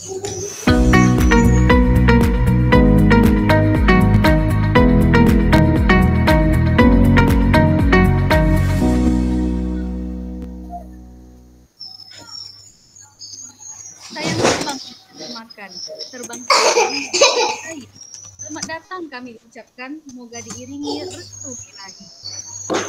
Terbang selamat datang kami ucapkan, semoga diiringi restu ilahi.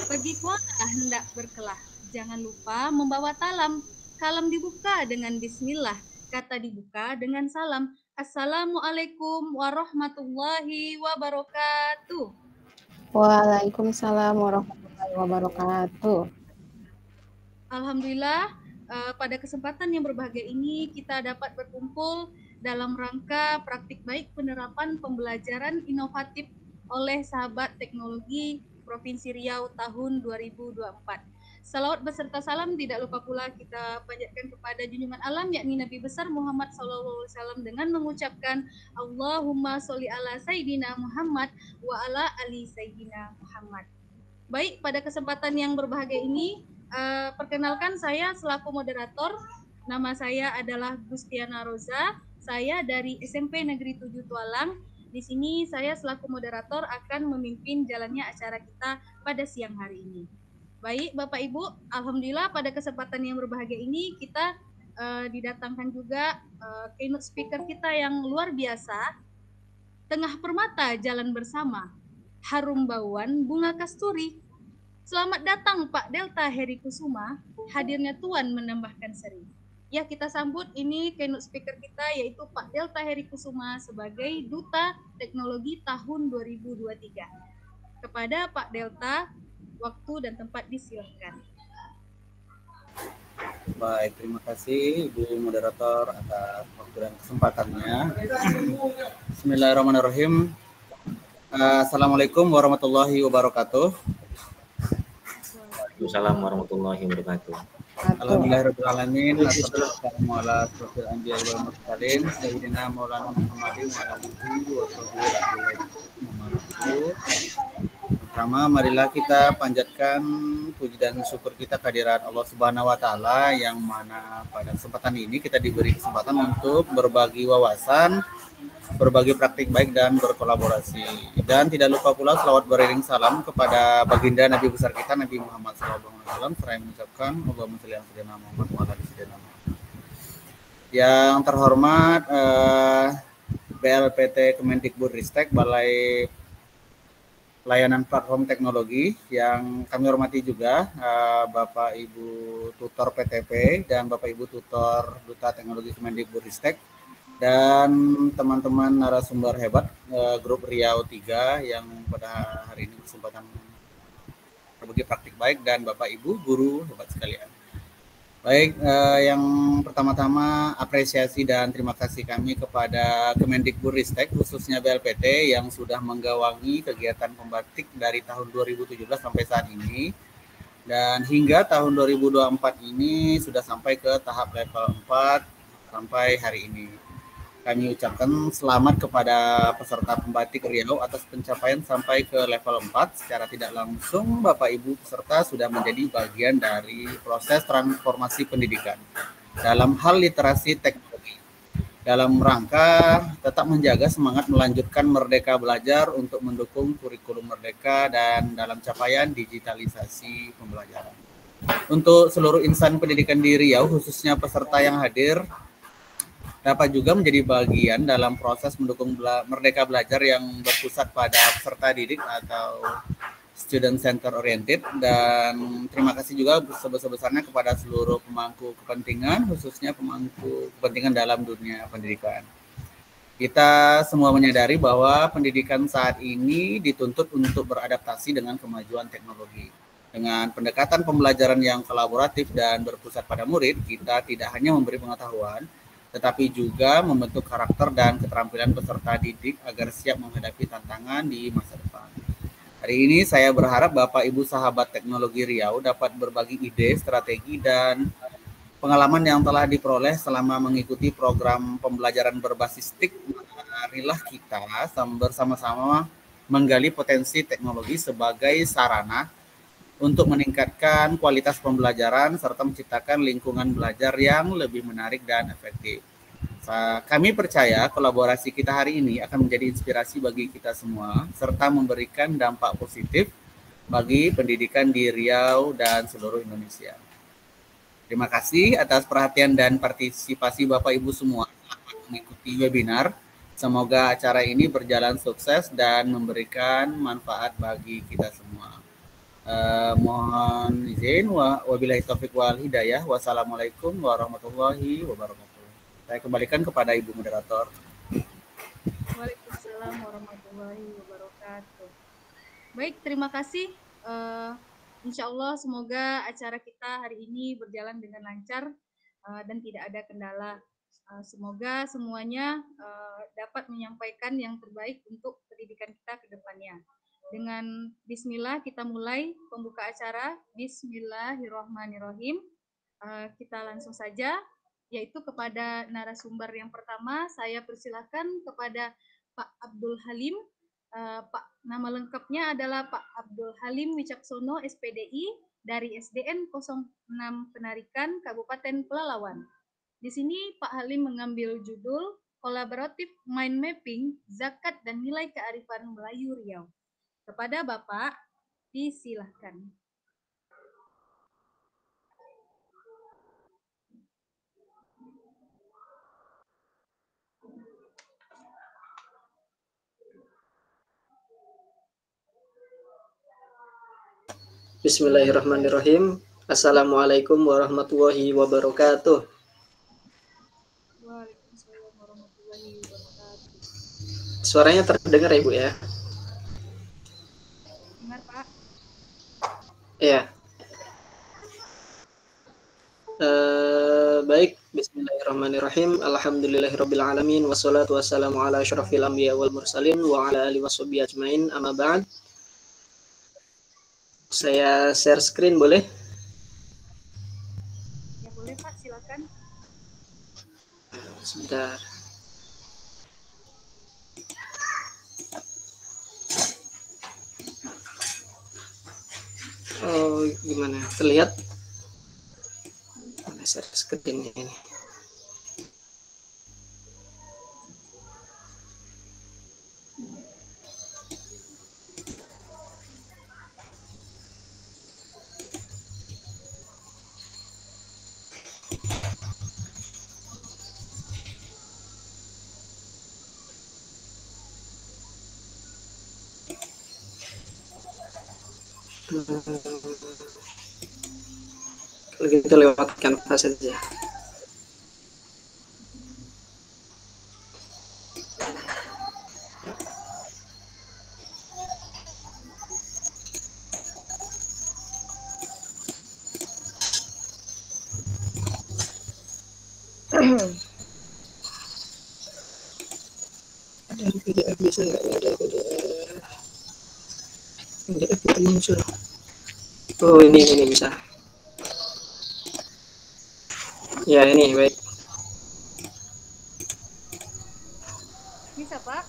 Pergi kuala hendak berkelah, jangan lupa membawa talam. Kalam dibuka dengan bismillah, kata dibuka dengan salam. Assalamualaikum warahmatullahi wabarakatuh. Waalaikumsalam warahmatullahi wabarakatuh. Alhamdulillah, pada kesempatan yang berbahagia ini kita dapat berkumpul dalam rangka praktik baik penerapan pembelajaran inovatif oleh sahabat teknologi Provinsi Riau tahun 2024. Salawat beserta salam tidak lupa pula kita panjatkan kepada junjungan alam yakni Nabi besar Muhammad SAW dengan mengucapkan Allahumma sholli ala Sayyidina Muhammad wa ala ali Sayyidina Muhammad. Baik, pada kesempatan yang berbahagia ini perkenalkan saya selaku moderator. Nama saya adalah Gustiana Roza. Saya dari SMP Negeri 7 Tualang. Di sini saya selaku moderator akan memimpin jalannya acara kita pada siang hari ini. Baik, Bapak Ibu, alhamdulillah pada kesempatan yang berbahagia ini kita didatangkan juga keynote speaker kita yang luar biasa. Tengah permata jalan bersama, harum bauan bunga kasturi. Selamat datang Pak Delta Heri Kusuma, hadirnya Tuan menambahkan seri. Ya, kita sambut ini keynote speaker kita yaitu Pak Delta Heri Kusuma sebagai Duta Teknologi tahun 2023. Kepada Pak Delta, waktu dan tempat disilahkan. Baik, terima kasih Ibu Moderator atas waktu dan kesempatannya. Bismillahirrahmanirrahim. Assalamualaikum warahmatullahi wabarakatuh. Waalaikumsalam warahmatullahi wabarakatuh. Alhamdulillahirrahmanirrahim. Assalamualaikum warahmatullahi wabarakatuh. Sayyidina Maulana Muhammadin wa alihi wa sahbihi. Pertama, marilah kita panjatkan puji dan syukur kita kehadirat Allah Subhanahu wa taala yang mana pada kesempatan ini kita diberi kesempatan untuk berbagi wawasan, berbagi praktik baik dan berkolaborasi. Dan tidak lupa pula selawat beriring salam kepada baginda Nabi besar kita Nabi Muhammad SAW. Saya mengucapkan Allahumma sholli ala sayyidina Muhammad wa ala ali sayyidina Muhammad. Yang terhormat BLPT Kemendikbudristek Balai Layanan Platform Teknologi, yang kami hormati juga Bapak Ibu Tutor PTP dan Bapak Ibu Tutor Duta Teknologi Kemendikbudristek dan teman-teman narasumber hebat grup Riau 3 yang pada hari ini kesempatan berbagi praktik baik dan Bapak Ibu guru hebat sekalian. Baik, yang pertama-tama apresiasi dan terima kasih kami kepada Kemendikbudristek khususnya BLPT yang sudah menggawangi kegiatan pembatik dari tahun 2017 sampai saat ini, dan hingga tahun 2024 ini sudah sampai ke tahap level 4 sampai hari ini. Kami ucapkan selamat kepada peserta pembatik Riau atas pencapaian sampai ke level 4. Secara tidak langsung, Bapak Ibu peserta sudah menjadi bagian dari proses transformasi pendidikan dalam hal literasi teknologi, dalam rangka tetap menjaga semangat melanjutkan Merdeka Belajar untuk mendukung kurikulum Merdeka dan dalam capaian digitalisasi pembelajaran. Untuk seluruh insan pendidikan di Riau, khususnya peserta yang hadir, dapat juga menjadi bagian dalam proses mendukung Merdeka Belajar yang berpusat pada peserta didik atau student center oriented, dan terima kasih juga sebesar-besarnya kepada seluruh pemangku kepentingan, khususnya pemangku kepentingan dalam dunia pendidikan. Kita semua menyadari bahwa pendidikan saat ini dituntut untuk beradaptasi dengan kemajuan teknologi. Dengan pendekatan pembelajaran yang kolaboratif dan berpusat pada murid, kita tidak hanya memberi pengetahuan, tetapi juga membentuk karakter dan keterampilan peserta didik agar siap menghadapi tantangan di masa depan. Hari ini saya berharap Bapak Ibu sahabat teknologi Riau dapat berbagi ide, strategi, dan pengalaman yang telah diperoleh selama mengikuti program pembelajaran berbasis TIK. Marilah kita bersama-sama menggali potensi teknologi sebagai sarana untuk meningkatkan kualitas pembelajaran serta menciptakan lingkungan belajar yang lebih menarik dan efektif. Kami percaya kolaborasi kita hari ini akan menjadi inspirasi bagi kita semua, serta memberikan dampak positif bagi pendidikan di Riau dan seluruh Indonesia. Terima kasih atas perhatian dan partisipasi Bapak Ibu semua mengikuti webinar. Semoga acara ini berjalan sukses dan memberikan manfaat bagi kita semua. Mohon izin, wabillahi taufiq wal hidayah. Wassalamualaikum warahmatullahi wabarakatuh. Saya kembalikan kepada Ibu Moderator. Waalaikumsalam warahmatullahi wabarakatuh. Baik, terima kasih. Insya Allah semoga acara kita hari ini berjalan dengan lancar dan tidak ada kendala. Semoga semuanya dapat menyampaikan yang terbaik untuk pendidikan kita ke depannya. Dengan bismillah kita mulai pembuka acara. Bismillahirrahmanirrahim. Kita langsung saja, yaitu kepada narasumber yang pertama. Saya persilakan kepada Pak Abdul Halim. Pak, nama lengkapnya adalah Pak Abdul Halim Wicaksono, SPDI, dari SDN 06 Penarikan, Kabupaten Pelalawan. Di sini Pak Halim mengambil judul Collaborative Mind Mapping, Zakat dan Nilai Kearifan Melayu Riau. Kepada Bapak, disilahkan. Bismillahirrahmanirrahim. Assalamualaikum warahmatullahi wabarakatuh. Waalaikumsalam warahmatullahi wabarakatuh. Suaranya terdengar ya, Bu ya? Dengar, Pak? Ya. Baik, bismillahirrahmanirrahim. Alhamdulillahirabbil alamin wassalatu wassalamu ala asyrafil anbiya wal mursalin wa ala alihi washabihi ajmain. Amma ba'd. Saya share screen boleh? Ya boleh Pak, silakan. Sebentar. Oh, gimana? Terlihat? Mana share screen ini? Kalau gitu lewat Canva saja. Ada PDF bisa nggak? Ada PDF tidak muncul. Oh ini bisa. Ya ini baik. Bisa Pak?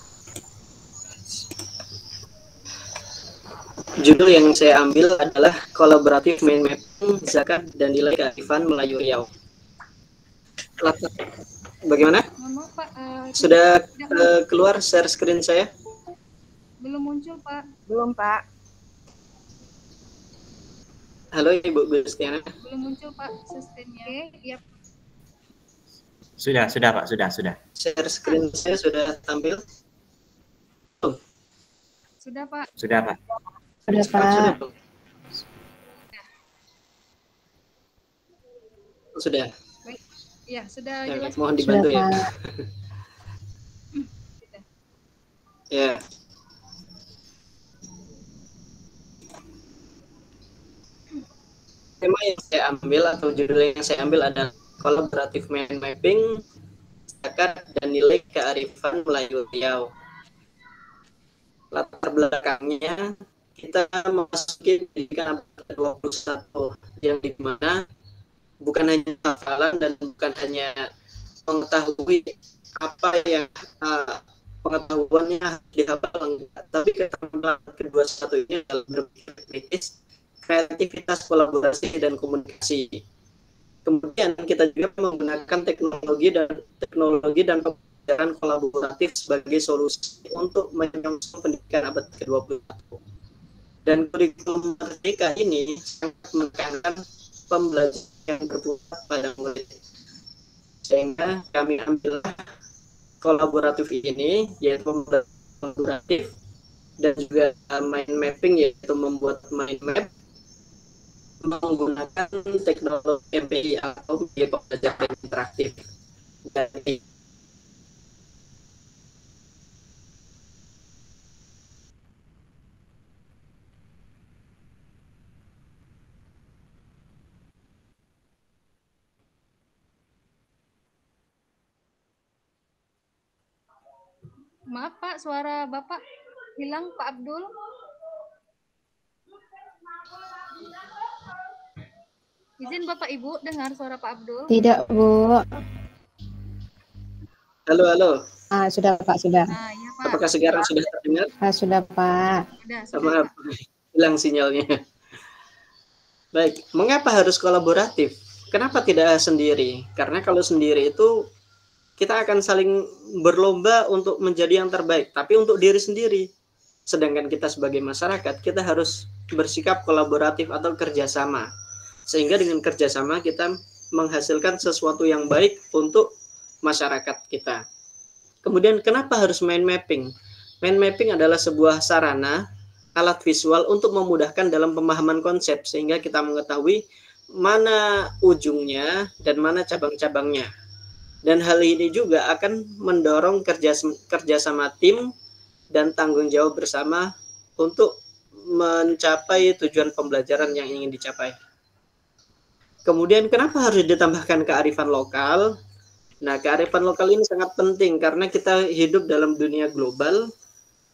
Judul yang saya ambil adalah Collaborative Mind Mapping, Zakat dan Nilai Kearifan Melayu Riau. Bagaimana? Mohon maaf Pak. Sudah keluar share screen saya? Belum muncul Pak. Belum, Pak. Halo Ibu Gustiana. Belum muncul Pak sistemnya. Iya. Sudah Pak, sudah. Share screen saya sudah tampil? Sudah Pak. Sudah Pak. Sudah, Pak. Sudah. Baik. Ya, sudah Ya, jelas. mohon dibantu Sudah, ya. Pak. Sudah. Ya. Tema yang saya ambil atau judul yang saya ambil adalah Collaborative Mind Mapping, Zakat dan Nilai Kearifan Melayu Riau. Latar belakangnya, kita memasuki pendidikan abad ke-21 yang dimana bukan hanya hafalan dan bukan hanya mengetahui apa yang pengetahuannya dihafal, tapi keterampilan ke-21 ini dalam berpikir kritis, kreativitas, kolaborasi, dan komunikasi. Kemudian kita juga menggunakan teknologi dan pembelajaran kolaboratif sebagai solusi untuk menyongsong pendidikan abad ke-21. Dan kurikulum Merdeka ini sangat menekankan pembelajaran yang berpusat pada murid. Sehingga kami ambil kolaboratif ini, yaitu pembelajaran kolaboratif dan juga mind mapping, yaitu membuat mind map menggunakan teknologi MPI atau media pembelajaran interaktif. Jadi, Maaf Pak, suara Bapak hilang, Pak Abdul. Izin Bapak Ibu dengar suara Pak Abdul. Tidak, Bu. halo, halo. Sudah, Pak, sudah. Iya Pak. Apakah sekarang sudah terdengar? Sudah, Pak. Sudah, Maaf, hilang sinyalnya. Baik, mengapa harus kolaboratif? Kenapa tidak sendiri? Karena kalau sendiri itu kita akan saling berlomba untuk menjadi yang terbaik, tapi untuk diri sendiri. Sedangkan kita sebagai masyarakat, kita harus bersikap kolaboratif atau kerjasama. Sehingga dengan kerjasama kita menghasilkan sesuatu yang baik untuk masyarakat kita. Kemudian kenapa harus mind mapping? Mind mapping adalah sebuah sarana, alat visual untuk memudahkan dalam pemahaman konsep, sehingga kita mengetahui mana ujungnya dan mana cabang-cabangnya. Dan hal ini juga akan mendorong kerjasama tim dan tanggung jawab bersama untuk mencapai tujuan pembelajaran yang ingin dicapai. Kemudian kenapa harus ditambahkan kearifan lokal? Nah, kearifan lokal ini sangat penting karena kita hidup dalam dunia global.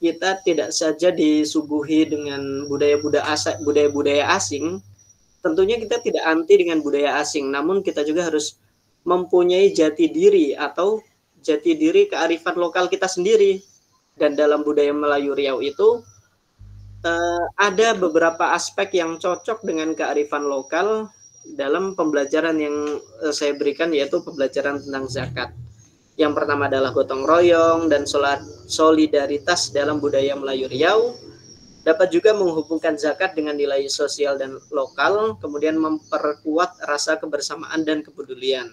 Kita tidak saja disuguhi dengan budaya-budaya asing. Tentunya kita tidak anti dengan budaya asing, namun kita juga harus mempunyai jati diri atau jati diri kearifan lokal kita sendiri. Dan dalam budaya Melayu Riau itu ada beberapa aspek yang cocok dengan kearifan lokal dalam pembelajaran yang saya berikan, yaitu pembelajaran tentang zakat. Yang pertama adalah gotong royong dan solidaritas dalam budaya Melayu Riau. Dapat juga menghubungkan zakat dengan nilai sosial dan lokal, kemudian memperkuat rasa kebersamaan dan kepedulian.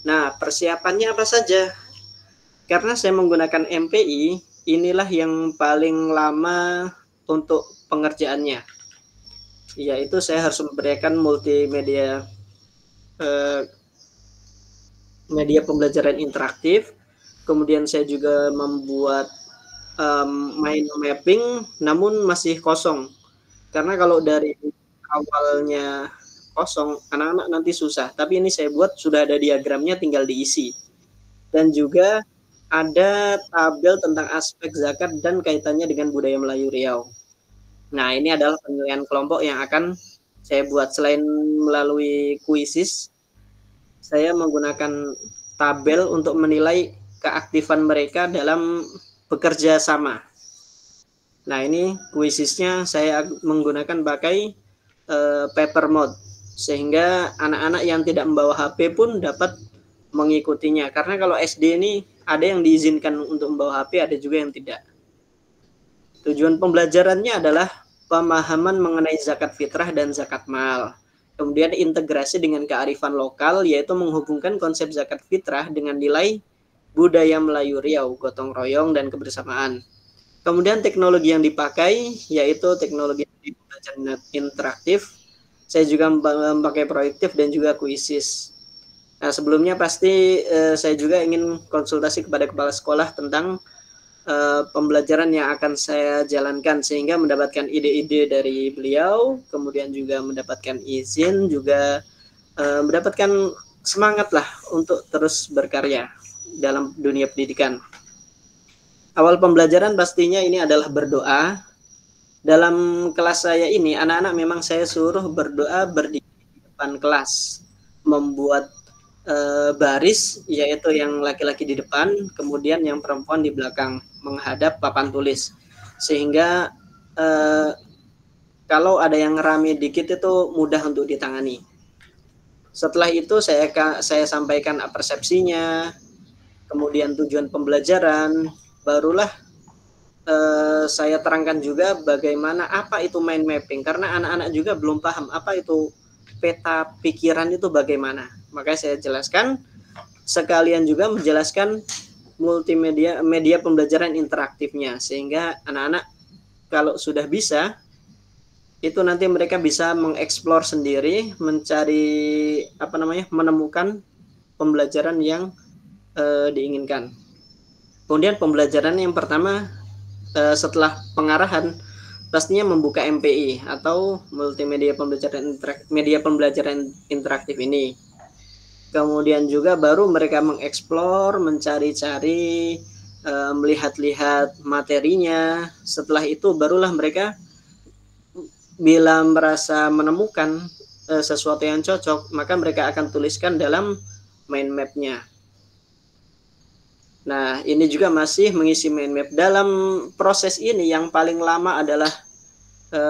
Nah, persiapannya apa saja? Karena saya menggunakan MPI, inilah yang paling lama untuk pengerjaannya. Yaitu saya harus memberikan multimedia media pembelajaran interaktif. Kemudian saya juga membuat mind mapping, namun masih kosong. Karena kalau dari awalnya kosong, anak-anak nanti susah. Tapi ini saya buat sudah ada diagramnya, tinggal diisi. Dan juga ada tabel tentang aspek zakat dan kaitannya dengan budaya Melayu Riau. Nah, ini adalah penilaian kelompok yang akan saya buat. Selain melalui kuisis, saya menggunakan tabel untuk menilai keaktifan mereka dalam bekerja sama. Nah, ini kuisisnya saya menggunakan pakai paper mode, sehingga anak-anak yang tidak membawa HP pun dapat mengikutinya. Karena kalau SD ini ada yang diizinkan untuk membawa HP, ada juga yang tidak. Tujuan pembelajarannya adalah pemahaman mengenai zakat fitrah dan zakat mal. Kemudian integrasi dengan kearifan lokal, yaitu menghubungkan konsep zakat fitrah dengan nilai budaya Melayu Riau, gotong royong, dan kebersamaan. Kemudian teknologi yang dipakai, yaitu teknologi pembelajaran interaktif. Saya juga memakai proyektif dan juga kuisis. Nah, sebelumnya pasti saya juga ingin konsultasi kepada kepala sekolah tentang pembelajaran yang akan saya jalankan, sehingga mendapatkan ide-ide dari beliau, kemudian juga mendapatkan izin, juga mendapatkan semangat lah untuk terus berkarya dalam dunia pendidikan. Awal pembelajaran pastinya ini adalah berdoa. Dalam kelas saya ini, anak-anak memang saya suruh berdoa berdiri di depan kelas, membuat baris, yaitu yang laki-laki di depan, kemudian yang perempuan di belakang menghadap papan tulis, sehingga kalau ada yang rame dikit itu mudah untuk ditangani. Setelah itu saya sampaikan persepsinya, kemudian tujuan pembelajaran, barulah saya terangkan juga bagaimana apa itu mind mapping, karena anak-anak juga belum paham apa itu peta pikiran itu bagaimana. Makanya saya jelaskan, sekalian juga menjelaskan media pembelajaran interaktifnya, sehingga anak-anak kalau sudah bisa itu nanti mereka bisa mengeksplor sendiri, mencari menemukan pembelajaran yang diinginkan. Kemudian pembelajaran yang pertama setelah pengarahan pastinya membuka MPI atau multimedia pembelajaran interaktif ini. Kemudian juga baru mereka mengeksplor, mencari-cari, melihat-lihat materinya. Setelah itu barulah mereka bila merasa menemukan sesuatu yang cocok, maka mereka akan tuliskan dalam mind map-nya. Nah, ini juga masih mengisi mind map. Dalam proses ini yang paling lama adalah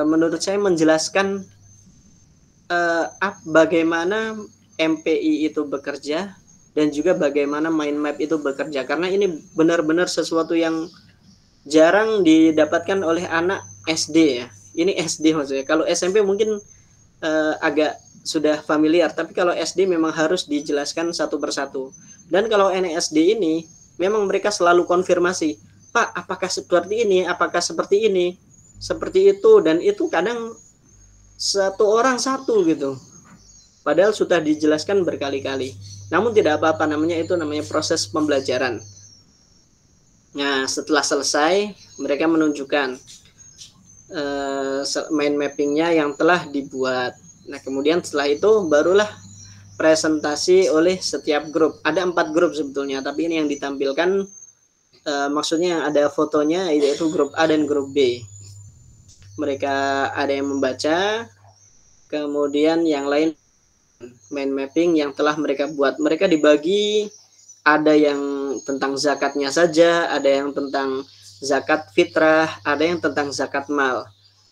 menurut saya menjelaskan bagaimana MPI itu bekerja dan juga bagaimana mind map itu bekerja. Karena ini benar-benar sesuatu yang jarang didapatkan oleh anak SD ya. Ini SD maksudnya. Kalau SMP mungkin agak sudah familiar, tapi kalau SD memang harus dijelaskan satu persatu. Dan kalau anak SD ini memang mereka selalu konfirmasi, Pak, apakah seperti ini, apakah seperti ini, seperti itu, dan itu kadang satu orang satu gitu. Padahal sudah dijelaskan berkali-kali. Namun tidak apa-apa, itu namanya proses pembelajaran. Nah, setelah selesai, mereka menunjukkan mind mappingnya yang telah dibuat. Nah, kemudian setelah itu barulah presentasi oleh setiap grup. Ada 4 grup sebetulnya, tapi ini yang ditampilkan maksudnya yang ada fotonya, yaitu grup A dan grup B. Mereka ada yang membaca, kemudian yang lain mind mapping yang telah mereka buat. Mereka dibagi, ada yang tentang zakatnya saja, ada yang tentang zakat fitrah, ada yang tentang zakat mal,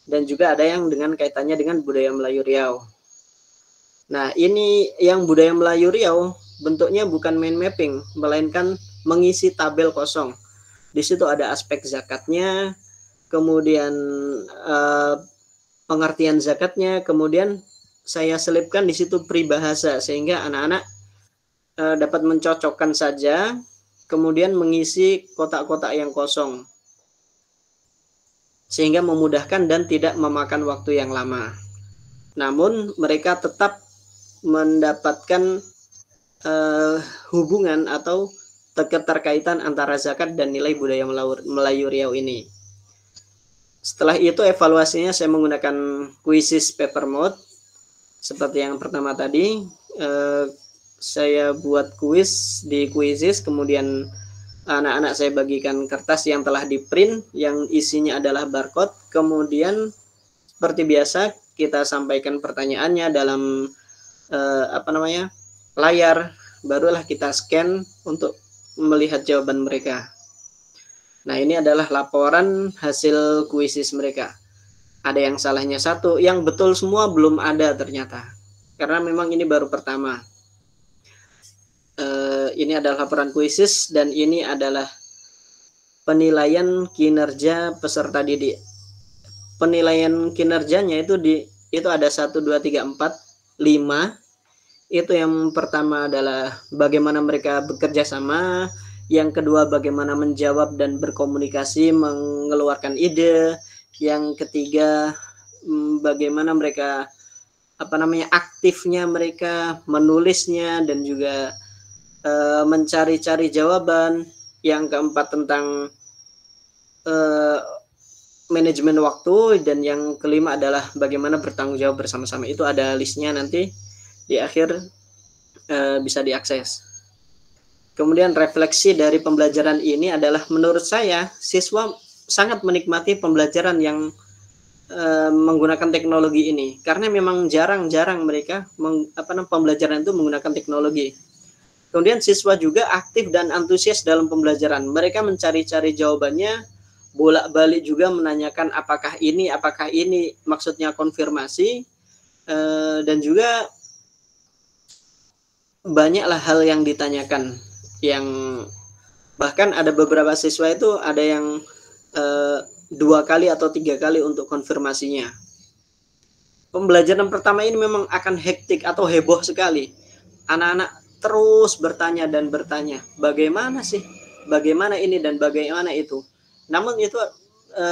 dan juga ada yang dengan kaitannya dengan budaya Melayu Riau. Nah, ini yang budaya Melayu Riau bentuknya bukan mind mapping, melainkan mengisi tabel kosong. Di situ ada aspek zakatnya, kemudian pengertian zakatnya, kemudian saya selipkan di situ peribahasa sehingga anak-anak dapat mencocokkan saja, kemudian mengisi kotak-kotak yang kosong, sehingga memudahkan dan tidak memakan waktu yang lama. Namun mereka tetap mendapatkan hubungan atau keterkaitan antara zakat dan nilai budaya Melayu Riau ini. Setelah itu evaluasinya saya menggunakan quizzes paper mode. Seperti yang pertama tadi, saya buat quiz di quizzes, kemudian anak-anak saya bagikan kertas yang telah di print yang isinya adalah barcode, kemudian seperti biasa kita sampaikan pertanyaannya dalam layar, barulah kita scan untuk melihat jawaban mereka. Nah, ini adalah laporan hasil kuisis mereka. Ada yang salahnya 1, yang betul semua belum ada ternyata, karena memang ini baru pertama. Ini adalah laporan kuisis dan ini adalah penilaian kinerja peserta didik. Penilaian kinerjanya itu ada 1, 2, 3, 4, 5. Itu yang pertama adalah bagaimana mereka bekerja sama, yang kedua bagaimana menjawab dan berkomunikasi, mengeluarkan ide, yang ketiga bagaimana mereka aktifnya mereka menulisnya dan juga mencari-cari jawaban, yang keempat tentang manajemen waktu, dan yang kelima adalah bagaimana bertanggung jawab bersama-sama. Itu ada listnya, nanti di akhir bisa diakses. Kemudian refleksi dari pembelajaran ini adalah menurut saya siswa sangat menikmati pembelajaran yang menggunakan teknologi ini, karena memang jarang-jarang mereka pembelajaran itu menggunakan teknologi. Kemudian siswa juga aktif dan antusias dalam pembelajaran. Mereka mencari-cari jawabannya, bolak-balik juga menanyakan apakah ini, maksudnya konfirmasi, dan juga banyaklah hal yang ditanyakan, yang bahkan ada beberapa siswa itu ada yang 2 kali atau 3 kali untuk konfirmasinya. Pembelajaran pertama ini memang akan hektik atau heboh sekali. Anak-anak terus bertanya dan bertanya, bagaimana sih, bagaimana ini dan bagaimana itu. Namun itu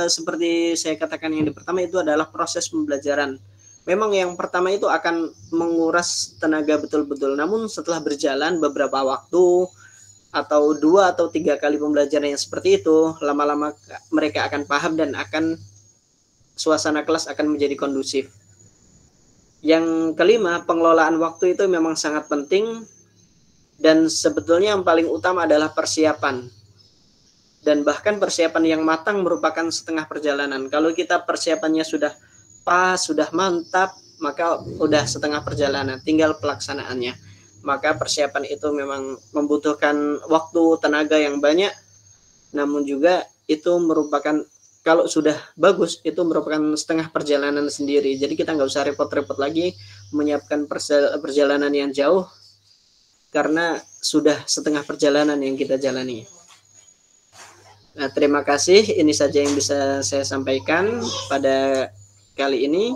seperti saya katakan yang di pertama itu adalah proses pembelajaran. Memang yang pertama itu akan menguras tenaga betul-betul. Namun setelah berjalan beberapa waktu atau 2 atau 3 kali pembelajaran yang seperti itu, lama-lama mereka akan paham dan akan suasana kelas akan menjadi kondusif. Yang kelima, pengelolaan waktu itu memang sangat penting, dan sebetulnya yang paling utama adalah persiapan. Dan bahkan persiapan yang matang merupakan setengah perjalanan. Kalau kita persiapannya sudah pas, sudah mantap, maka udah setengah perjalanan, tinggal pelaksanaannya. Maka persiapan itu memang membutuhkan waktu, tenaga yang banyak, namun juga itu merupakan, kalau sudah bagus, itu merupakan setengah perjalanan sendiri. Jadi kita nggak usah repot-repot lagi menyiapkan perjalanan yang jauh, karena sudah setengah perjalanan yang kita jalani. Nah, terima kasih. Ini saja yang bisa saya sampaikan pada kali ini.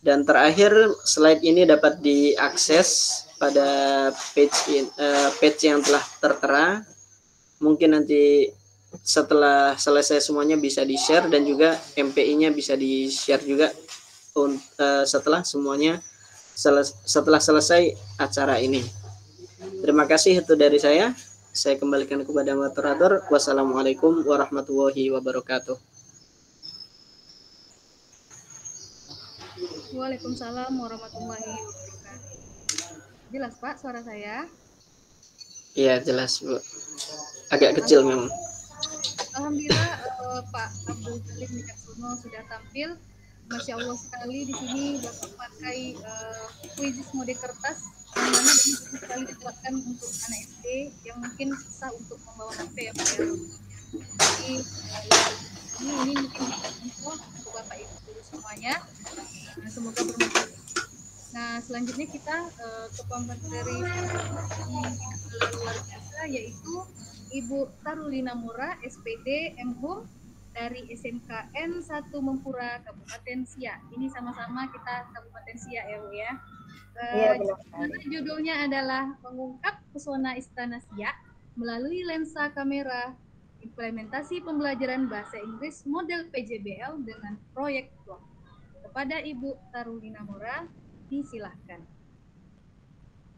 Dan terakhir, slide ini dapat diakses pada page yang telah tertera. Mungkin nanti setelah selesai semuanya bisa di-share, dan juga MPI-nya bisa di-share juga setelah semuanya setelah selesai acara ini. Terima kasih, itu dari saya. Saya kembalikan kepada moderator. Wassalamualaikum warahmatullahi wabarakatuh. Waalaikumsalam warahmatullahi wabarakatuh. Jelas Pak suara saya? Iya, jelas Bu. Agak kecil memang. Alhamdulillah Pak Abdul Halim Wicaksono sudah tampil. Masya Allah sekali di sini Bapak pakai kuisis mode kertas, yang mana ini sekali diterapkan untuk anak SD yang mungkin susah untuk membawa HP ya Pak ya. Jadi ini mungkin info untuk Bapak Ibu semuanya. Nah, semoga bermanfaat. Nah, selanjutnya kita ke pemateri luar biasa, yaitu Ibu Tarulina Mura, SPD MHUM dari SMKN 1 Mempura, Kabupaten Siak. Ini sama-sama kita Kabupaten Siak ya Bu ya. Judulnya adalah Mengungkap Pesona Istana Siak melalui lensa kamera, implementasi pembelajaran bahasa Inggris model PJBL dengan proyek blog. Kepada Ibu Tarulina Mura, disilahkan.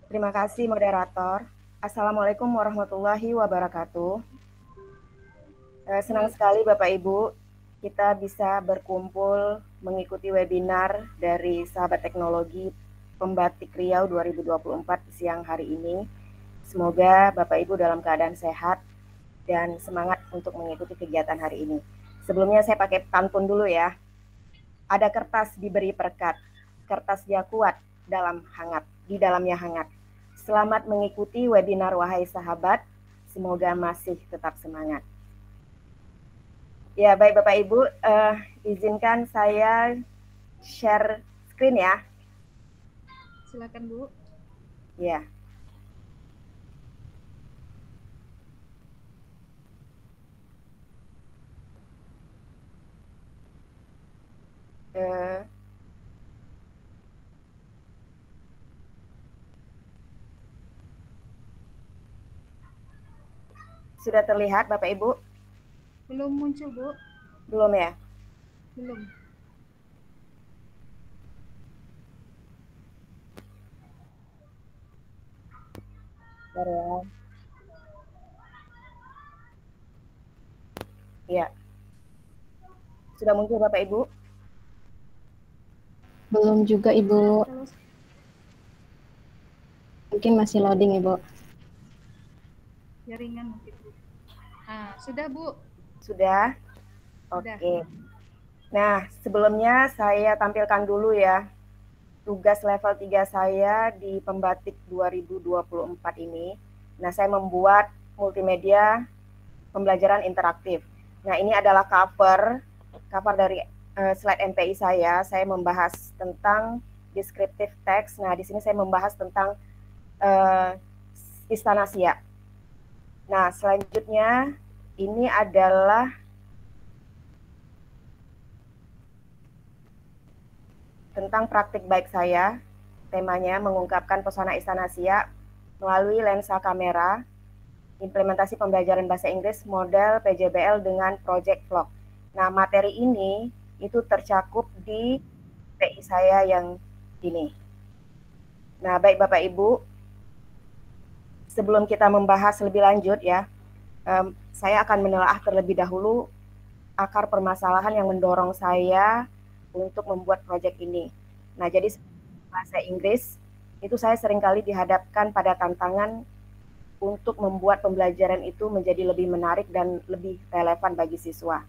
Terima kasih moderator. Assalamualaikum warahmatullahi wabarakatuh. Senang sekali Bapak Ibu, kita bisa berkumpul mengikuti webinar dari Sahabat Teknologi Pembatik Riau 2024 siang hari ini. Semoga Bapak Ibu dalam keadaan sehat dan semangat untuk mengikuti kegiatan hari ini. Sebelumnya saya pakai pantun dulu ya. Ada kertas diberi perekat, kertas dia kuat dalam hangat, di dalamnya hangat. Selamat mengikuti webinar wahai sahabat, semoga masih tetap semangat. Ya baik Bapak Ibu, izinkan saya share screen ya. Silakan Bu. Ya. Sudah terlihat Bapak Ibu? Belum muncul Bu. Belum ya? Belum. Bentar ya. Ya. Sudah muncul Bapak Ibu? Belum juga Ibu. Mungkin masih loading Ibu. Jaringan mungkin Bu. Nah, sudah Bu. Sudah? Oke. Nah, sebelumnya saya tampilkan dulu ya tugas level 3 saya di Pembatik 2024 ini. Nah, saya membuat multimedia pembelajaran interaktif. Nah, ini adalah cover dari slide MPI saya. Saya membahas tentang descriptive text. Nah, di sini saya membahas tentang Istana Siak. Nah, selanjutnya ini adalah tentang praktik baik saya. Temanya mengungkapkan pesona Istana Siak melalui lensa kamera, implementasi pembelajaran bahasa Inggris model PJBL dengan Project Vlog. Nah, materi ini itu tercakup di PI saya yang ini. Nah, baik Bapak Ibu, sebelum kita membahas lebih lanjut ya, saya akan menelaah terlebih dahulu akar permasalahan yang mendorong saya untuk membuat proyek ini. Nah, jadi bahasa Inggris itu saya seringkali dihadapkan pada tantangan untuk membuat pembelajaran itu menjadi lebih menarik dan lebih relevan bagi siswa.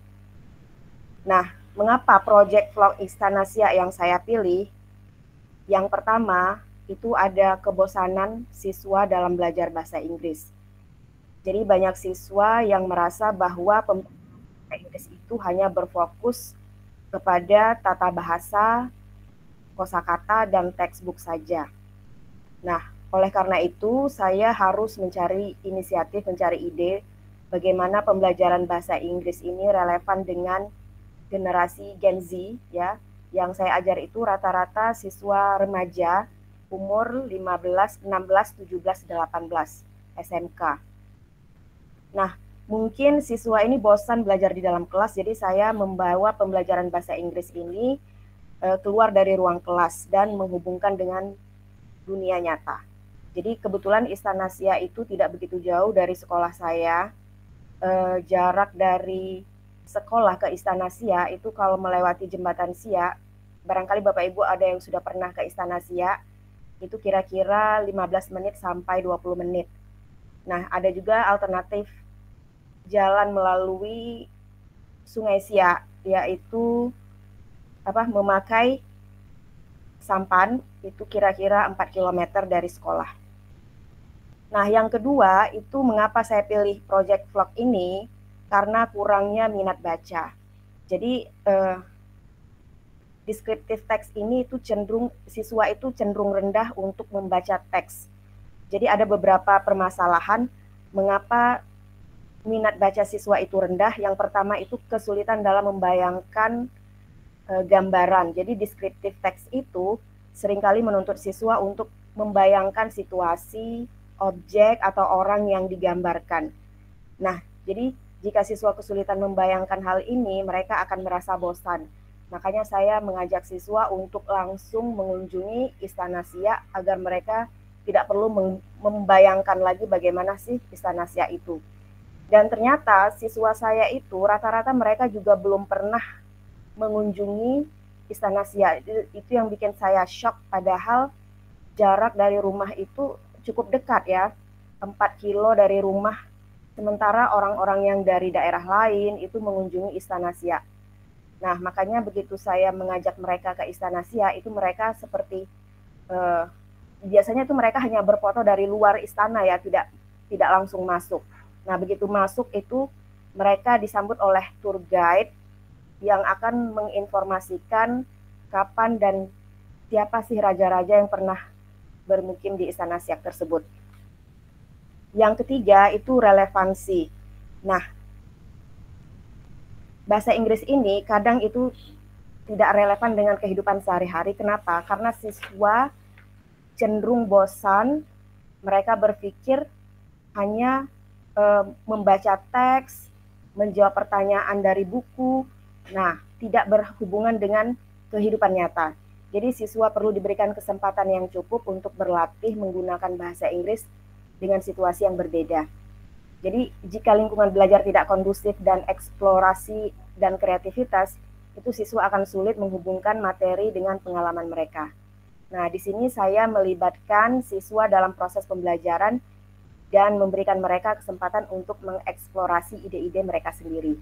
Nah, mengapa proyek vlog Istana Siak yang saya pilih? Yang pertama, itu ada kebosanan siswa dalam belajar bahasa Inggris. Jadi banyak siswa yang merasa bahwa bahasa Inggris itu hanya berfokus kepada tata bahasa, kosakata, dan textbook saja. Nah, oleh karena itu saya harus mencari inisiatif, mencari ide bagaimana pembelajaran bahasa Inggris ini relevan dengan generasi Gen Z ya. Yang saya ajar itu rata-rata siswa remaja umur 15, 16, 17, 18 SMK. Nah, mungkin siswa ini bosan belajar di dalam kelas, jadi saya membawa pembelajaran bahasa Inggris ini keluar dari ruang kelas dan menghubungkan dengan dunia nyata. Jadi kebetulan Istana Siak itu tidak begitu jauh dari sekolah saya. Jarak dari sekolah ke Istana Siak itu kalau melewati jembatan Siak, barangkali Bapak Ibu ada yang sudah pernah ke Istana Siak, itu kira-kira 15 menit sampai 20 menit. Nah, ada juga alternatif jalan melalui Sungai Siak, yaitu memakai sampan, itu kira-kira 4 km dari sekolah. Nah, yang kedua, itu mengapa saya pilih project vlog ini, karena kurangnya minat baca. Jadi, descriptive text ini itu siswa itu cenderung rendah untuk membaca teks. Jadi ada beberapa permasalahan mengapa minat baca siswa itu rendah. Yang pertama itu kesulitan dalam membayangkan gambaran. Jadi descriptive text itu seringkali menuntut siswa untuk membayangkan situasi, objek, atau orang yang digambarkan. Nah, jadi jika siswa kesulitan membayangkan hal ini, mereka akan merasa bosan. Makanya saya mengajak siswa untuk langsung mengunjungi Istana Siak agar mereka tidak perlu membayangkan lagi bagaimana sih Istana Siak itu. Dan ternyata siswa saya itu rata-rata mereka juga belum pernah mengunjungi Istana Siak. Itu yang bikin saya shock, padahal jarak dari rumah itu cukup dekat ya, 4 kilo dari rumah. Sementara orang-orang yang dari daerah lain itu mengunjungi Istana Siak. Nah, makanya begitu saya mengajak mereka ke Istana Siak, itu mereka seperti biasanya itu mereka hanya berfoto dari luar istana ya, tidak langsung masuk. Nah, begitu masuk itu mereka disambut oleh tour guide yang akan menginformasikan kapan dan siapa sih raja-raja yang pernah bermukim di Istana Siak tersebut. Yang ketiga itu relevansi. Nah, bahasa Inggris ini kadang itu tidak relevan dengan kehidupan sehari-hari. Kenapa? Karena siswa cenderung bosan, mereka berpikir hanya membaca teks, menjawab pertanyaan dari buku, nah tidak berhubungan dengan kehidupan nyata. Jadi siswa perlu diberikan kesempatan yang cukup untuk berlatih menggunakan bahasa Inggris dengan situasi yang berbeda. Jadi jika lingkungan belajar tidak kondusif dan eksplorasi dan kreativitas, itu siswa akan sulit menghubungkan materi dengan pengalaman mereka. Nah, di sini saya melibatkan siswa dalam proses pembelajaran dan memberikan mereka kesempatan untuk mengeksplorasi ide-ide mereka sendiri.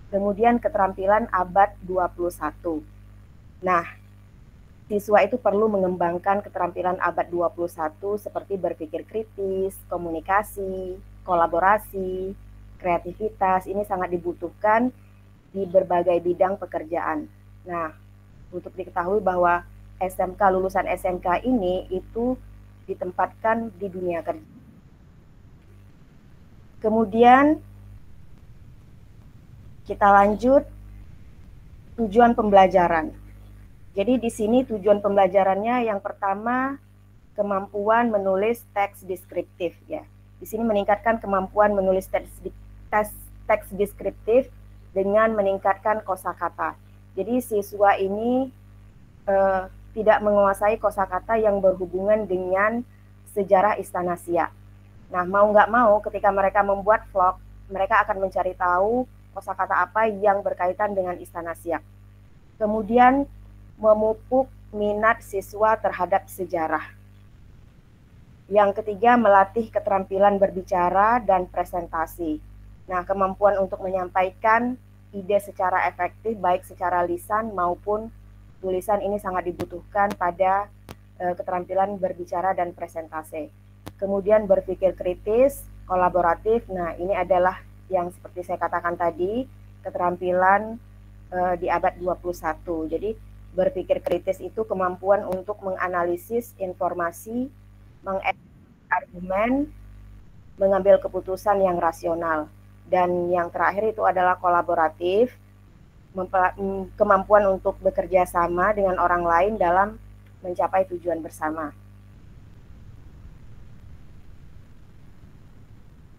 Kemudian keterampilan abad 21. Nah, siswa itu perlu mengembangkan keterampilan abad 21 seperti berpikir kritis, komunikasi, kolaborasi, kreativitas. Ini sangat dibutuhkan di berbagai bidang pekerjaan. Nah, untuk diketahui bahwa lulusan SMK ini itu ditempatkan di dunia kerja. Kemudian kita lanjut tujuan pembelajaran. Jadi di sini tujuan pembelajarannya yang pertama kemampuan menulis teks deskriptif ya. Di sini meningkatkan kemampuan menulis teks deskriptif dengan meningkatkan kosakata. Jadi siswa ini tidak menguasai kosakata yang berhubungan dengan sejarah Istana Siak. Nah, mau nggak mau ketika mereka membuat vlog, mereka akan mencari tahu kosakata apa yang berkaitan dengan Istana Siak. Kemudian memupuk minat siswa terhadap sejarah. Yang ketiga, melatih keterampilan berbicara dan presentasi. Nah, kemampuan untuk menyampaikan ide secara efektif, baik secara lisan maupun tulisan ini sangat dibutuhkan pada keterampilan berbicara dan presentasi. Kemudian berpikir kritis, kolaboratif. Nah, ini adalah yang seperti saya katakan tadi, keterampilan di abad 21. Jadi, berpikir kritis itu kemampuan untuk menganalisis informasi, mengargumen, mengambil keputusan yang rasional. Dan yang terakhir itu adalah kolaboratif, kemampuan untuk bekerja sama dengan orang lain dalam mencapai tujuan bersama.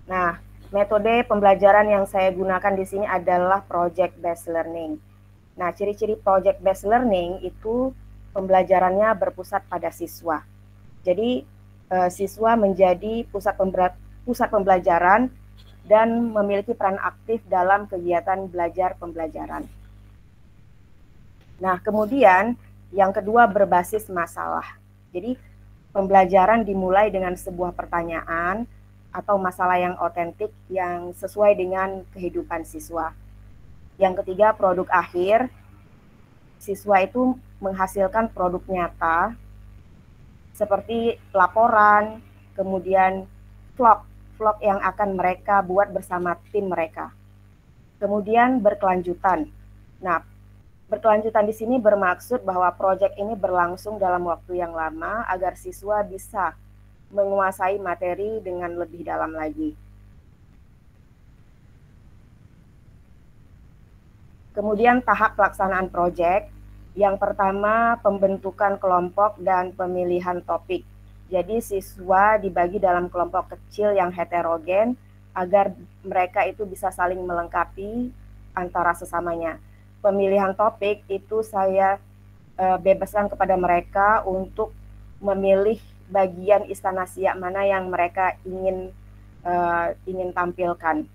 Nah, metode pembelajaran yang saya gunakan di sini adalah project based learning. Nah, ciri-ciri project based learning itu pembelajarannya berpusat pada siswa. Jadi, siswa menjadi pusat pembelajaran dan memiliki peran aktif dalam kegiatan belajar pembelajaran. Nah, kemudian yang kedua berbasis masalah. Jadi, pembelajaran dimulai dengan sebuah pertanyaan atau masalah yang otentik yang sesuai dengan kehidupan siswa. Yang ketiga, produk akhir. Siswa itu menghasilkan produk nyata seperti laporan, kemudian vlog yang akan mereka buat bersama tim mereka. Kemudian berkelanjutan. Nah, berkelanjutan di sini bermaksud bahwa proyek ini berlangsung dalam waktu yang lama agar siswa bisa menguasai materi dengan lebih dalam lagi. Kemudian tahap pelaksanaan proyek, yang pertama pembentukan kelompok dan pemilihan topik. Jadi siswa dibagi dalam kelompok kecil yang heterogen agar mereka itu bisa saling melengkapi antara sesamanya. Pemilihan topik itu saya bebaskan kepada mereka untuk memilih bagian Istana Siak mana yang mereka ingin tampilkan.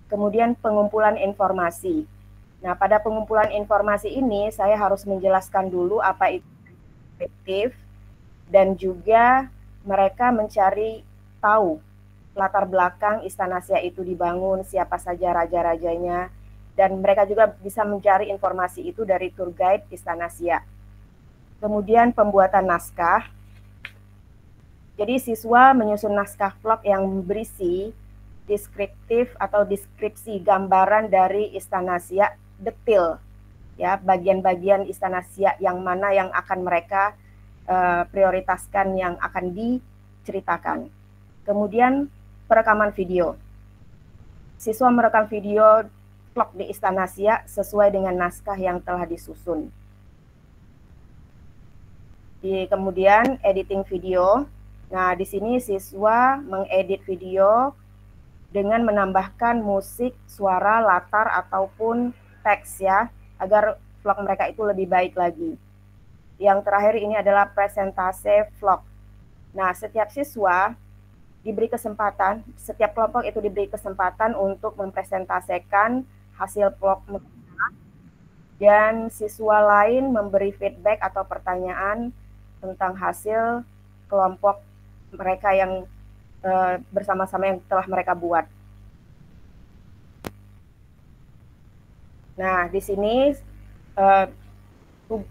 Kemudian pengumpulan informasi. Nah, pada pengumpulan informasi ini saya harus menjelaskan dulu apa itu perspektif dan juga mereka mencari tahu latar belakang Istana Siak itu dibangun, siapa saja raja-rajanya, dan mereka juga bisa mencari informasi itu dari tour guide Istana Siak. Kemudian pembuatan naskah. Jadi siswa menyusun naskah vlog yang berisi deskriptif atau deskripsi gambaran dari Istana Siak detail, ya, bagian-bagian Istana Siak yang mana yang akan mereka prioritaskan yang akan diceritakan. Kemudian perekaman video. Siswa merekam video vlog di Istana Siak sesuai dengan naskah yang telah disusun. Kemudian editing video. Nah, di sini siswa mengedit video dengan menambahkan musik, suara, latar ataupun teks ya, agar vlog mereka itu lebih baik lagi. Yang terakhir ini adalah presentase vlog. Nah, setiap siswa diberi kesempatan, setiap kelompok itu diberi kesempatan untuk mempresentasikan hasil vlog mereka, dan siswa lain memberi feedback atau pertanyaan tentang hasil kelompok mereka yang bersama-sama yang telah mereka buat. Nah, di sini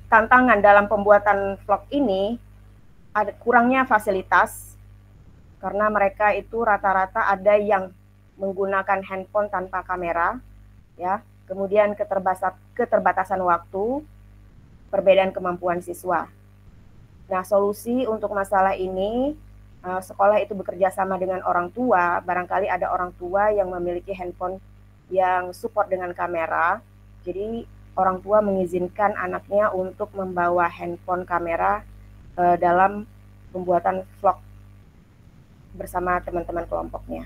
tantangan dalam pembuatan vlog ini ada kurangnya fasilitas karena mereka itu rata-rata ada yang menggunakan handphone tanpa kamera, ya. Kemudian keterbatasan waktu, perbedaan kemampuan siswa. Nah, solusi untuk masalah ini, sekolah itu bekerja sama dengan orang tua. Barangkali ada orang tua yang memiliki handphone yang support dengan kamera. Jadi orang tua mengizinkan anaknya untuk membawa handphone kamera dalam pembuatan vlog bersama teman-teman kelompoknya.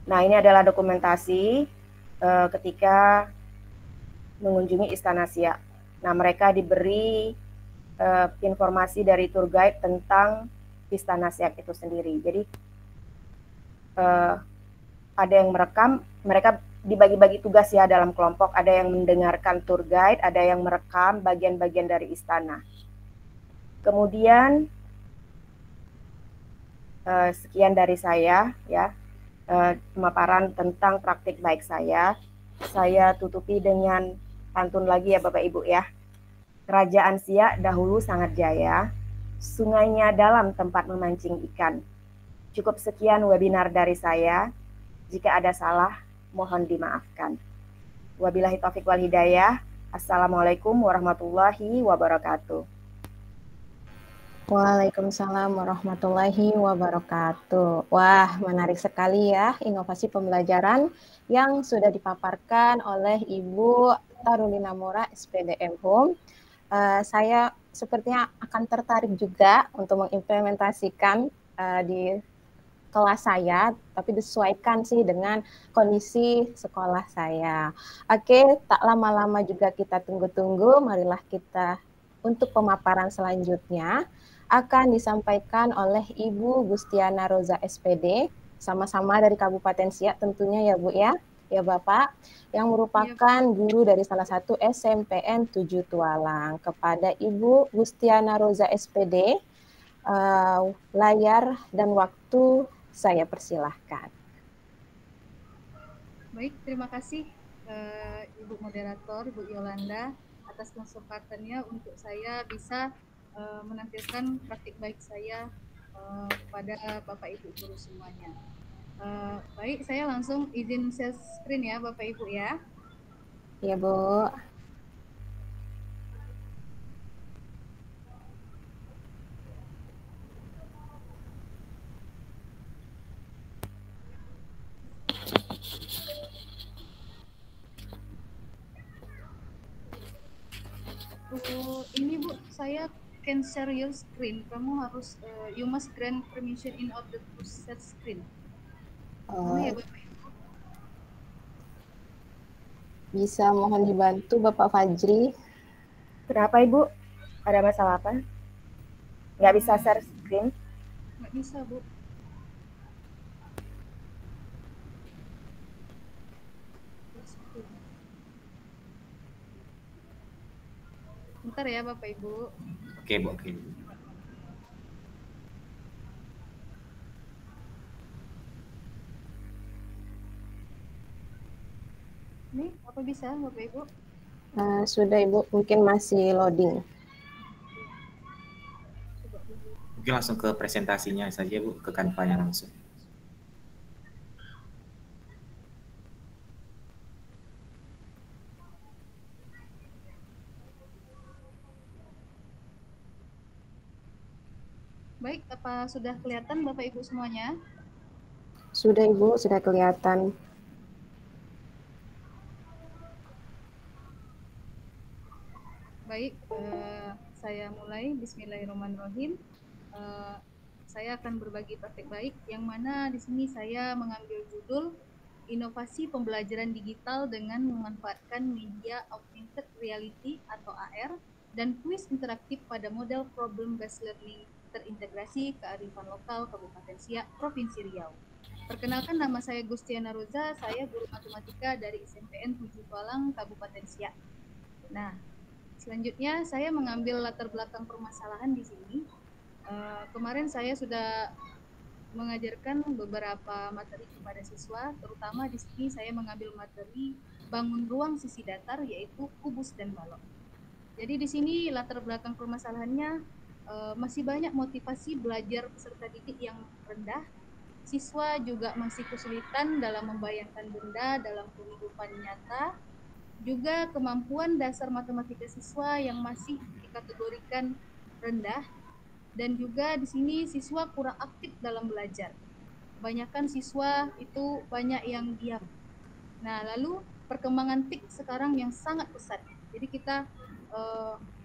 Nah, ini adalah dokumentasi ketika mengunjungi Istana Siak. Nah, mereka diberi informasi dari tour guide tentang Istana Siak itu sendiri. Jadi ada yang merekam, mereka dibagi-bagi tugas ya dalam kelompok, ada yang mendengarkan tour guide, ada yang merekam bagian-bagian dari istana. Kemudian sekian dari saya ya, pemaparan tentang praktik baik saya. Saya tutupi dengan pantun lagi ya Bapak Ibu ya. Kerajaan Siak dahulu sangat jaya, sungainya dalam tempat memancing ikan. Cukup sekian webinar dari saya. Jika ada salah, mohon dimaafkan. Wabillahi taufiq wal hidayah. Assalamualaikum warahmatullahi wabarakatuh. Waalaikumsalam warahmatullahi wabarakatuh. Wah, menarik sekali ya inovasi pembelajaran yang sudah dipaparkan oleh Ibu Tarulina Mora, SPDM Home. Saya sepertinya akan tertarik juga untuk mengimplementasikan di kelas saya, tapi disesuaikan sih dengan kondisi sekolah saya. Oke, tak lama-lama juga kita tunggu-tunggu, marilah kita untuk pemaparan selanjutnya akan disampaikan oleh Ibu Gustiana Roza SPD, sama-sama dari Kabupaten Siak tentunya ya Bu ya Bapak, yang merupakan guru dari salah satu SMPN 7 Tualang. Kepada Ibu Gustiana Roza SPD, layar dan waktu saya persilahkan. Baik, terima kasih Ibu Moderator, Ibu Yolanda, atas kesempatannya untuk saya bisa menampilkan praktik baik saya kepada Bapak Ibu guru semuanya. Baik, saya langsung izin share screen ya Bapak Ibu ya. Iya Bu. Ini Bu, saya can share your screen. Kamu harus you must grant permission in order to share screen. Ya, Bapak Ibu? Bisa mohon dibantu Bapak Fajri. Kenapa Ibu? Ada masalah apa? Nggak bisa share screen? Nggak bisa Bu. Bentar ya Bapak Ibu. Oke Bu, oke. Ini apa bisa Bapak Ibu? Sudah Ibu, mungkin masih loading. Mungkin langsung ke presentasinya saja Bu, ke Canva-nya langsung. Baik, apa sudah kelihatan Bapak Ibu semuanya? Sudah Ibu, sudah kelihatan. Baik, saya mulai. Bismillahirrahmanirrahim. Saya akan berbagi praktik baik, yang mana di sini saya mengambil judul Inovasi Pembelajaran Digital dengan memanfaatkan media augmented reality atau AR dan kuis interaktif pada model problem based learning terintegrasi kearifan lokal Kabupaten Siak, Provinsi Riau. Perkenalkan, nama saya Gustiana Roza, saya guru matematika dari SMPN 7 Tualang, Kabupaten Siak. Nah, selanjutnya saya mengambil latar belakang permasalahan di sini. Kemarin saya sudah mengajarkan beberapa materi kepada siswa, terutama di sini saya mengambil materi bangun ruang sisi datar, yaitu kubus dan balok. Jadi di sini latar belakang permasalahannya masih banyak motivasi belajar peserta didik yang rendah. Siswa juga masih kesulitan dalam membayangkan benda dalam kehidupan nyata. juga kemampuan dasar matematika siswa yang masih dikategorikan rendah, dan juga di sini siswa kurang aktif dalam belajar. Kebanyakan siswa itu banyak yang diam. Nah, lalu perkembangan TIK sekarang yang sangat pesat. Jadi kita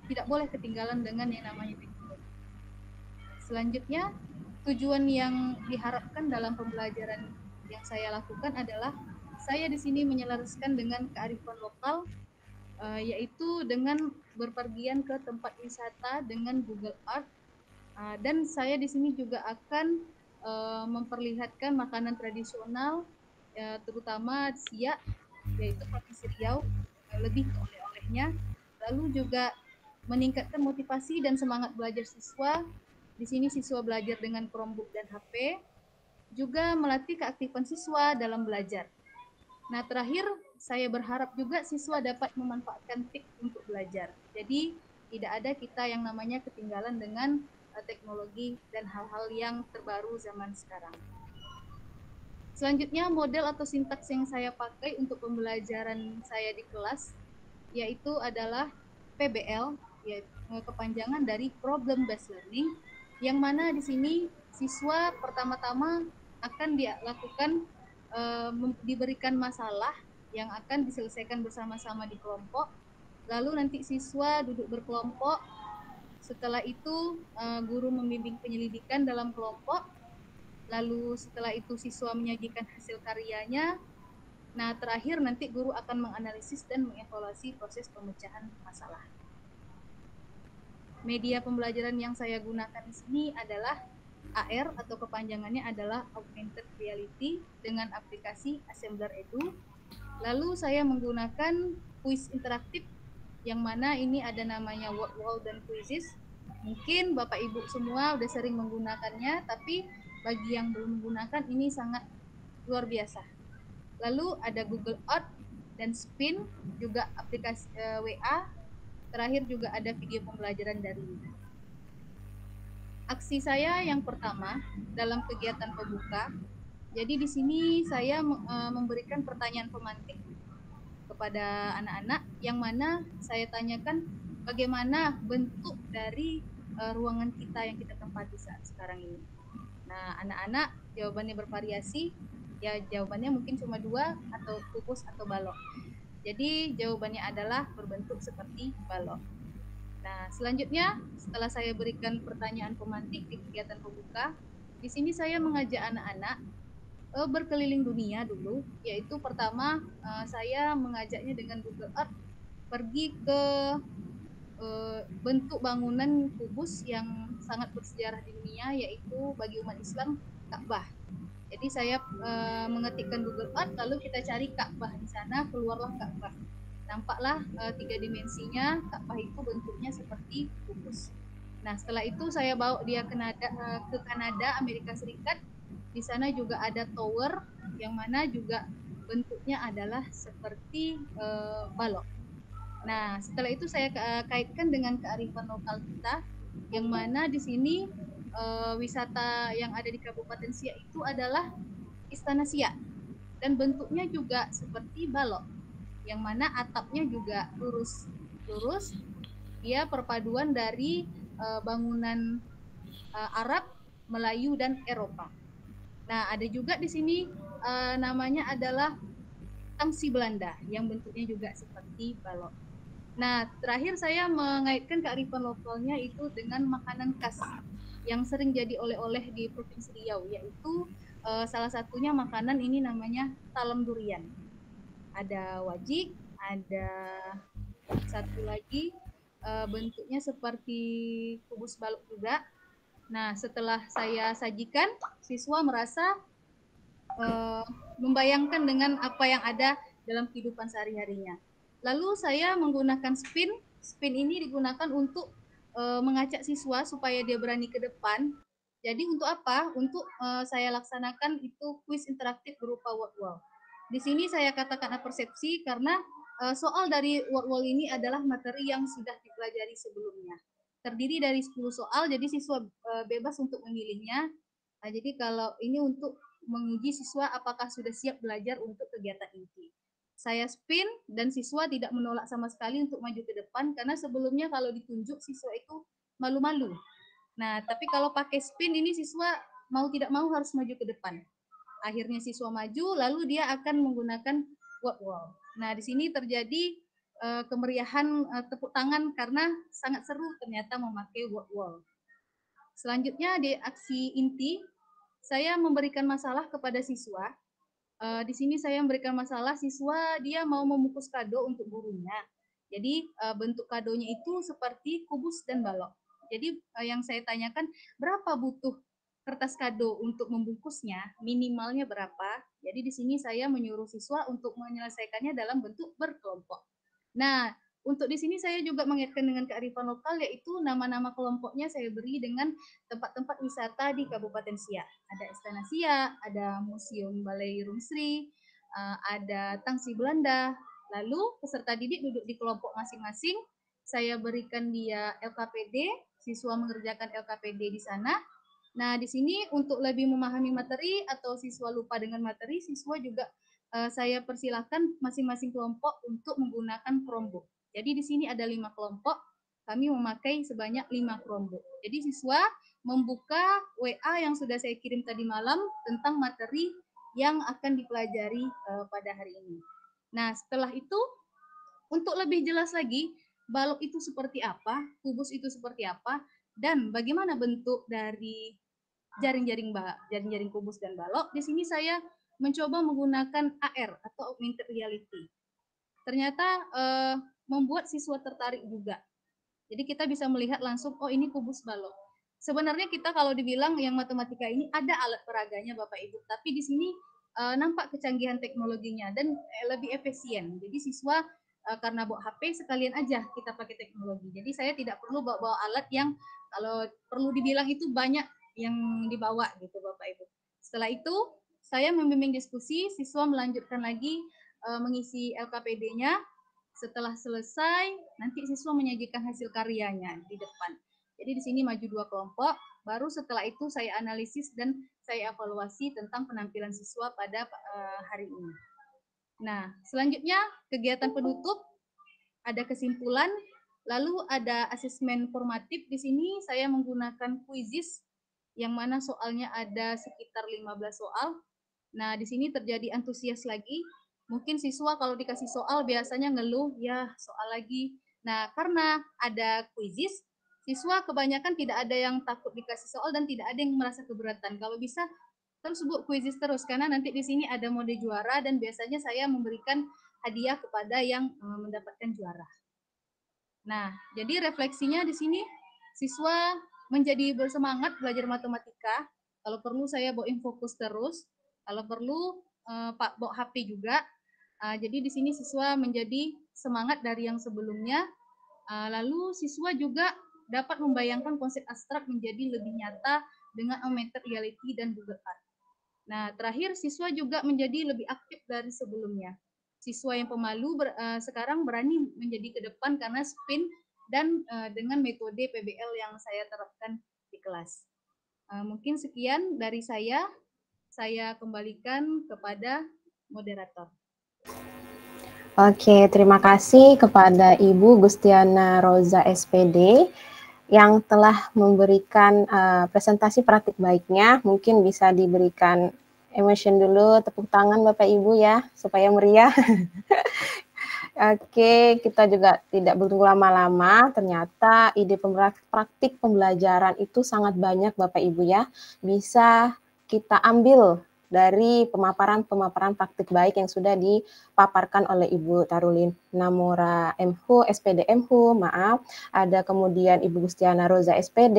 tidak boleh ketinggalan dengan yang namanya teknologi. Selanjutnya, tujuan yang diharapkan dalam pembelajaran yang saya lakukan adalah saya di sini menyelaraskan dengan kearifan lokal, yaitu dengan berpergian ke tempat wisata dengan Google Earth, dan saya di sini juga akan memperlihatkan makanan tradisional, terutama siak, yaitu Provinsi Riau, lebih ke oleh-olehnya. Lalu juga meningkatkan motivasi dan semangat belajar siswa. Di sini siswa belajar dengan Chromebook dan HP, juga melatih keaktifan siswa dalam belajar. Nah, terakhir saya berharap juga siswa dapat memanfaatkan TIK untuk belajar. Jadi tidak ada kita yang namanya ketinggalan dengan teknologi dan hal-hal yang terbaru zaman sekarang. Selanjutnya, model atau sintaks yang saya pakai untuk pembelajaran saya di kelas yaitu adalah PBL, yaitu kepanjangan dari Problem Based Learning, yang mana di sini siswa pertama-tama akan dilakukan diberikan masalah yang akan diselesaikan bersama-sama di kelompok. Lalu nanti siswa duduk berkelompok. Setelah itu guru membimbing penyelidikan dalam kelompok. Lalu setelah itu siswa menyajikan hasil karyanya. Nah, terakhir nanti guru akan menganalisis dan mengevaluasi proses pemecahan masalah. Media pembelajaran yang saya gunakan di sini adalah AR atau kepanjangannya adalah Augmented Reality dengan aplikasi Assembler Edu. Lalu saya menggunakan kuis interaktif yang mana ini ada namanya Word Wall dan Quizzes. Mungkin Bapak Ibu semua udah sering menggunakannya, tapi bagi yang belum menggunakan ini sangat luar biasa. Lalu ada Google Earth dan Spin, juga aplikasi WA. Terakhir juga ada video pembelajaran dari Lina. Aksi saya yang pertama dalam kegiatan pembuka. Jadi di sini saya memberikan pertanyaan pemantik kepada anak-anak yang mana saya tanyakan bagaimana bentuk dari ruangan kita yang kita tempati saat sekarang ini. Nah, anak-anak jawabannya bervariasi. Ya, jawabannya mungkin cuma 2, atau kubus atau balok. Jadi, jawabannya adalah berbentuk seperti balok. Nah, selanjutnya setelah saya berikan pertanyaan pemantik di kegiatan pembuka, di sini saya mengajak anak-anak berkeliling dunia dulu, yaitu pertama saya mengajaknya dengan Google Earth pergi ke bentuk bangunan kubus yang sangat bersejarah di dunia, yaitu bagi umat Islam Ka'bah. Jadi saya mengetikkan Google Earth, lalu kita cari Ka'bah di sana, keluarlah Ka'bah. Nampaklah 3 dimensinya, Ka'bah itu bentuknya seperti kubus. Nah, setelah itu saya bawa dia ke Kanada, Amerika Serikat. Di sana juga ada tower yang mana juga bentuknya adalah seperti balok. Nah, setelah itu saya kaitkan dengan kearifan lokal kita, yang mana di sini wisata yang ada di Kabupaten Siak itu adalah Istana Siak, dan bentuknya juga seperti balok, yang mana atapnya juga lurus. Dia perpaduan dari bangunan Arab, Melayu, dan Eropa. Nah, ada juga di sini namanya adalah tangsi Belanda, yang bentuknya juga seperti balok. Nah, terakhir saya mengaitkan kearifan lokalnya itu dengan makanan khas yang sering jadi oleh-oleh di Provinsi Riau, yaitu salah satunya makanan ini namanya talam durian. Ada wajik, ada satu lagi bentuknya seperti kubus balok juga. Nah, setelah saya sajikan, siswa merasa membayangkan dengan apa yang ada dalam kehidupan sehari-harinya. Lalu saya menggunakan spin. Spin ini digunakan untuk mengajak siswa supaya dia berani ke depan. Jadi untuk apa? Untuk saya laksanakan itu kuis interaktif berupa word wall. Di sini saya katakan persepsi karena soal dari word wall ini adalah materi yang sudah dipelajari sebelumnya. Terdiri dari 10 soal, jadi siswa bebas untuk memilihnya. Nah, jadi kalau ini untuk menguji siswa apakah sudah siap belajar untuk kegiatan inti. saya spin dan siswa tidak menolak sama sekali untuk maju ke depan karena sebelumnya kalau ditunjuk siswa itu malu-malu. Nah, tapi kalau pakai spin ini siswa mau tidak mau harus maju ke depan. Akhirnya siswa maju lalu dia akan menggunakan walk wall. Nah, di sini terjadi kemeriahan tepuk tangan karena sangat seru ternyata memakai walk wall. Selanjutnya di aksi inti saya memberikan masalah kepada siswa. Di sini saya memberikan masalah siswa dia mau membungkus kado untuk gurunya. Jadi bentuk kadonya itu seperti kubus dan balok. Jadi yang saya tanyakan berapa butuh kertas kado untuk membungkusnya, minimalnya berapa. Jadi di sini saya menyuruh siswa untuk menyelesaikannya dalam bentuk berkelompok. Nah, untuk di sini saya juga mengaitkan dengan kearifan lokal, yaitu nama-nama kelompoknya saya beri dengan tempat-tempat wisata di Kabupaten Siak. Ada Istana Siak, ada Museum Balai Rumsri, ada Tangsi Belanda. Lalu peserta didik duduk di kelompok masing-masing. Saya berikan dia LKPD, siswa mengerjakan LKPD di sana. Nah, di sini untuk lebih memahami materi atau siswa lupa dengan materi, siswa juga saya persilahkan masing-masing kelompok untuk menggunakan Chromebook. Jadi di sini ada 5 kelompok, kami memakai sebanyak 5 Chromebook. Jadi siswa membuka WA yang sudah saya kirim tadi malam tentang materi yang akan dipelajari pada hari ini. Nah, setelah itu untuk lebih jelas lagi, balok itu seperti apa, kubus itu seperti apa, dan bagaimana bentuk dari jaring-jaring kubus dan balok. Di sini saya mencoba menggunakan AR atau augmented reality. Ternyata membuat siswa tertarik juga. Jadi kita bisa melihat langsung, oh ini kubus balok. Sebenarnya kita kalau dibilang yang matematika ini ada alat peraganya Bapak Ibu, tapi di sini nampak kecanggihan teknologinya dan lebih efisien. Jadi siswa karena bawa HP sekalian aja kita pakai teknologi. Jadi saya tidak perlu bawa alat yang kalau perlu dibilang itu banyak yang dibawa gitu Bapak Ibu. Setelah itu saya membimbing diskusi, siswa melanjutkan lagi mengisi LKPD-nya. Setelah selesai, nanti siswa menyajikan hasil karyanya di depan. Jadi di sini maju 2 kelompok, baru setelah itu saya analisis dan saya evaluasi tentang penampilan siswa pada hari ini. Nah, selanjutnya kegiatan penutup, ada kesimpulan, lalu ada asesmen formatif. Di sini saya menggunakan quizzes, yang mana soalnya ada sekitar 15 soal. Nah, di sini terjadi antusias lagi. Mungkin siswa kalau dikasih soal biasanya ngeluh, ya soal lagi. Nah, karena ada quizzes, siswa kebanyakan tidak ada yang takut dikasih soal dan tidak ada yang merasa keberatan. Kalau bisa terus buat quizzes terus, karena nanti di sini ada mode juara dan biasanya saya memberikan hadiah kepada yang mendapatkan juara. Nah, jadi refleksinya di sini siswa menjadi bersemangat belajar matematika. Kalau perlu saya bawa infokus terus, kalau perlu Pak bawa HP juga. Jadi di sini siswa menjadi semangat dari yang sebelumnya. Lalu siswa juga dapat membayangkan konsep abstrak menjadi lebih nyata dengan augmented reality dan Google Earth. Nah, terakhir siswa juga menjadi lebih aktif dari sebelumnya. Siswa yang pemalu sekarang berani menjadi ke depan karena spin dan dengan metode PBL yang saya terapkan di kelas. Mungkin sekian dari saya kembalikan kepada moderator. Oke, terima kasih kepada Ibu Gustiana Roza SPD yang telah memberikan presentasi praktik baiknya. Mungkin bisa diberikan emotion dulu, tepuk tangan Bapak Ibu ya, supaya meriah. Oke, kita juga tidak bertunggu lama-lama. Ternyata ide praktik pembelajaran itu sangat banyak Bapak Ibu ya. Bisa kita ambil dari pemaparan praktik baik yang sudah dipaparkan oleh Ibu Tarulin Namora MHU, SPD MHU, maaf. Ada kemudian Ibu Gustiana Roza SPD.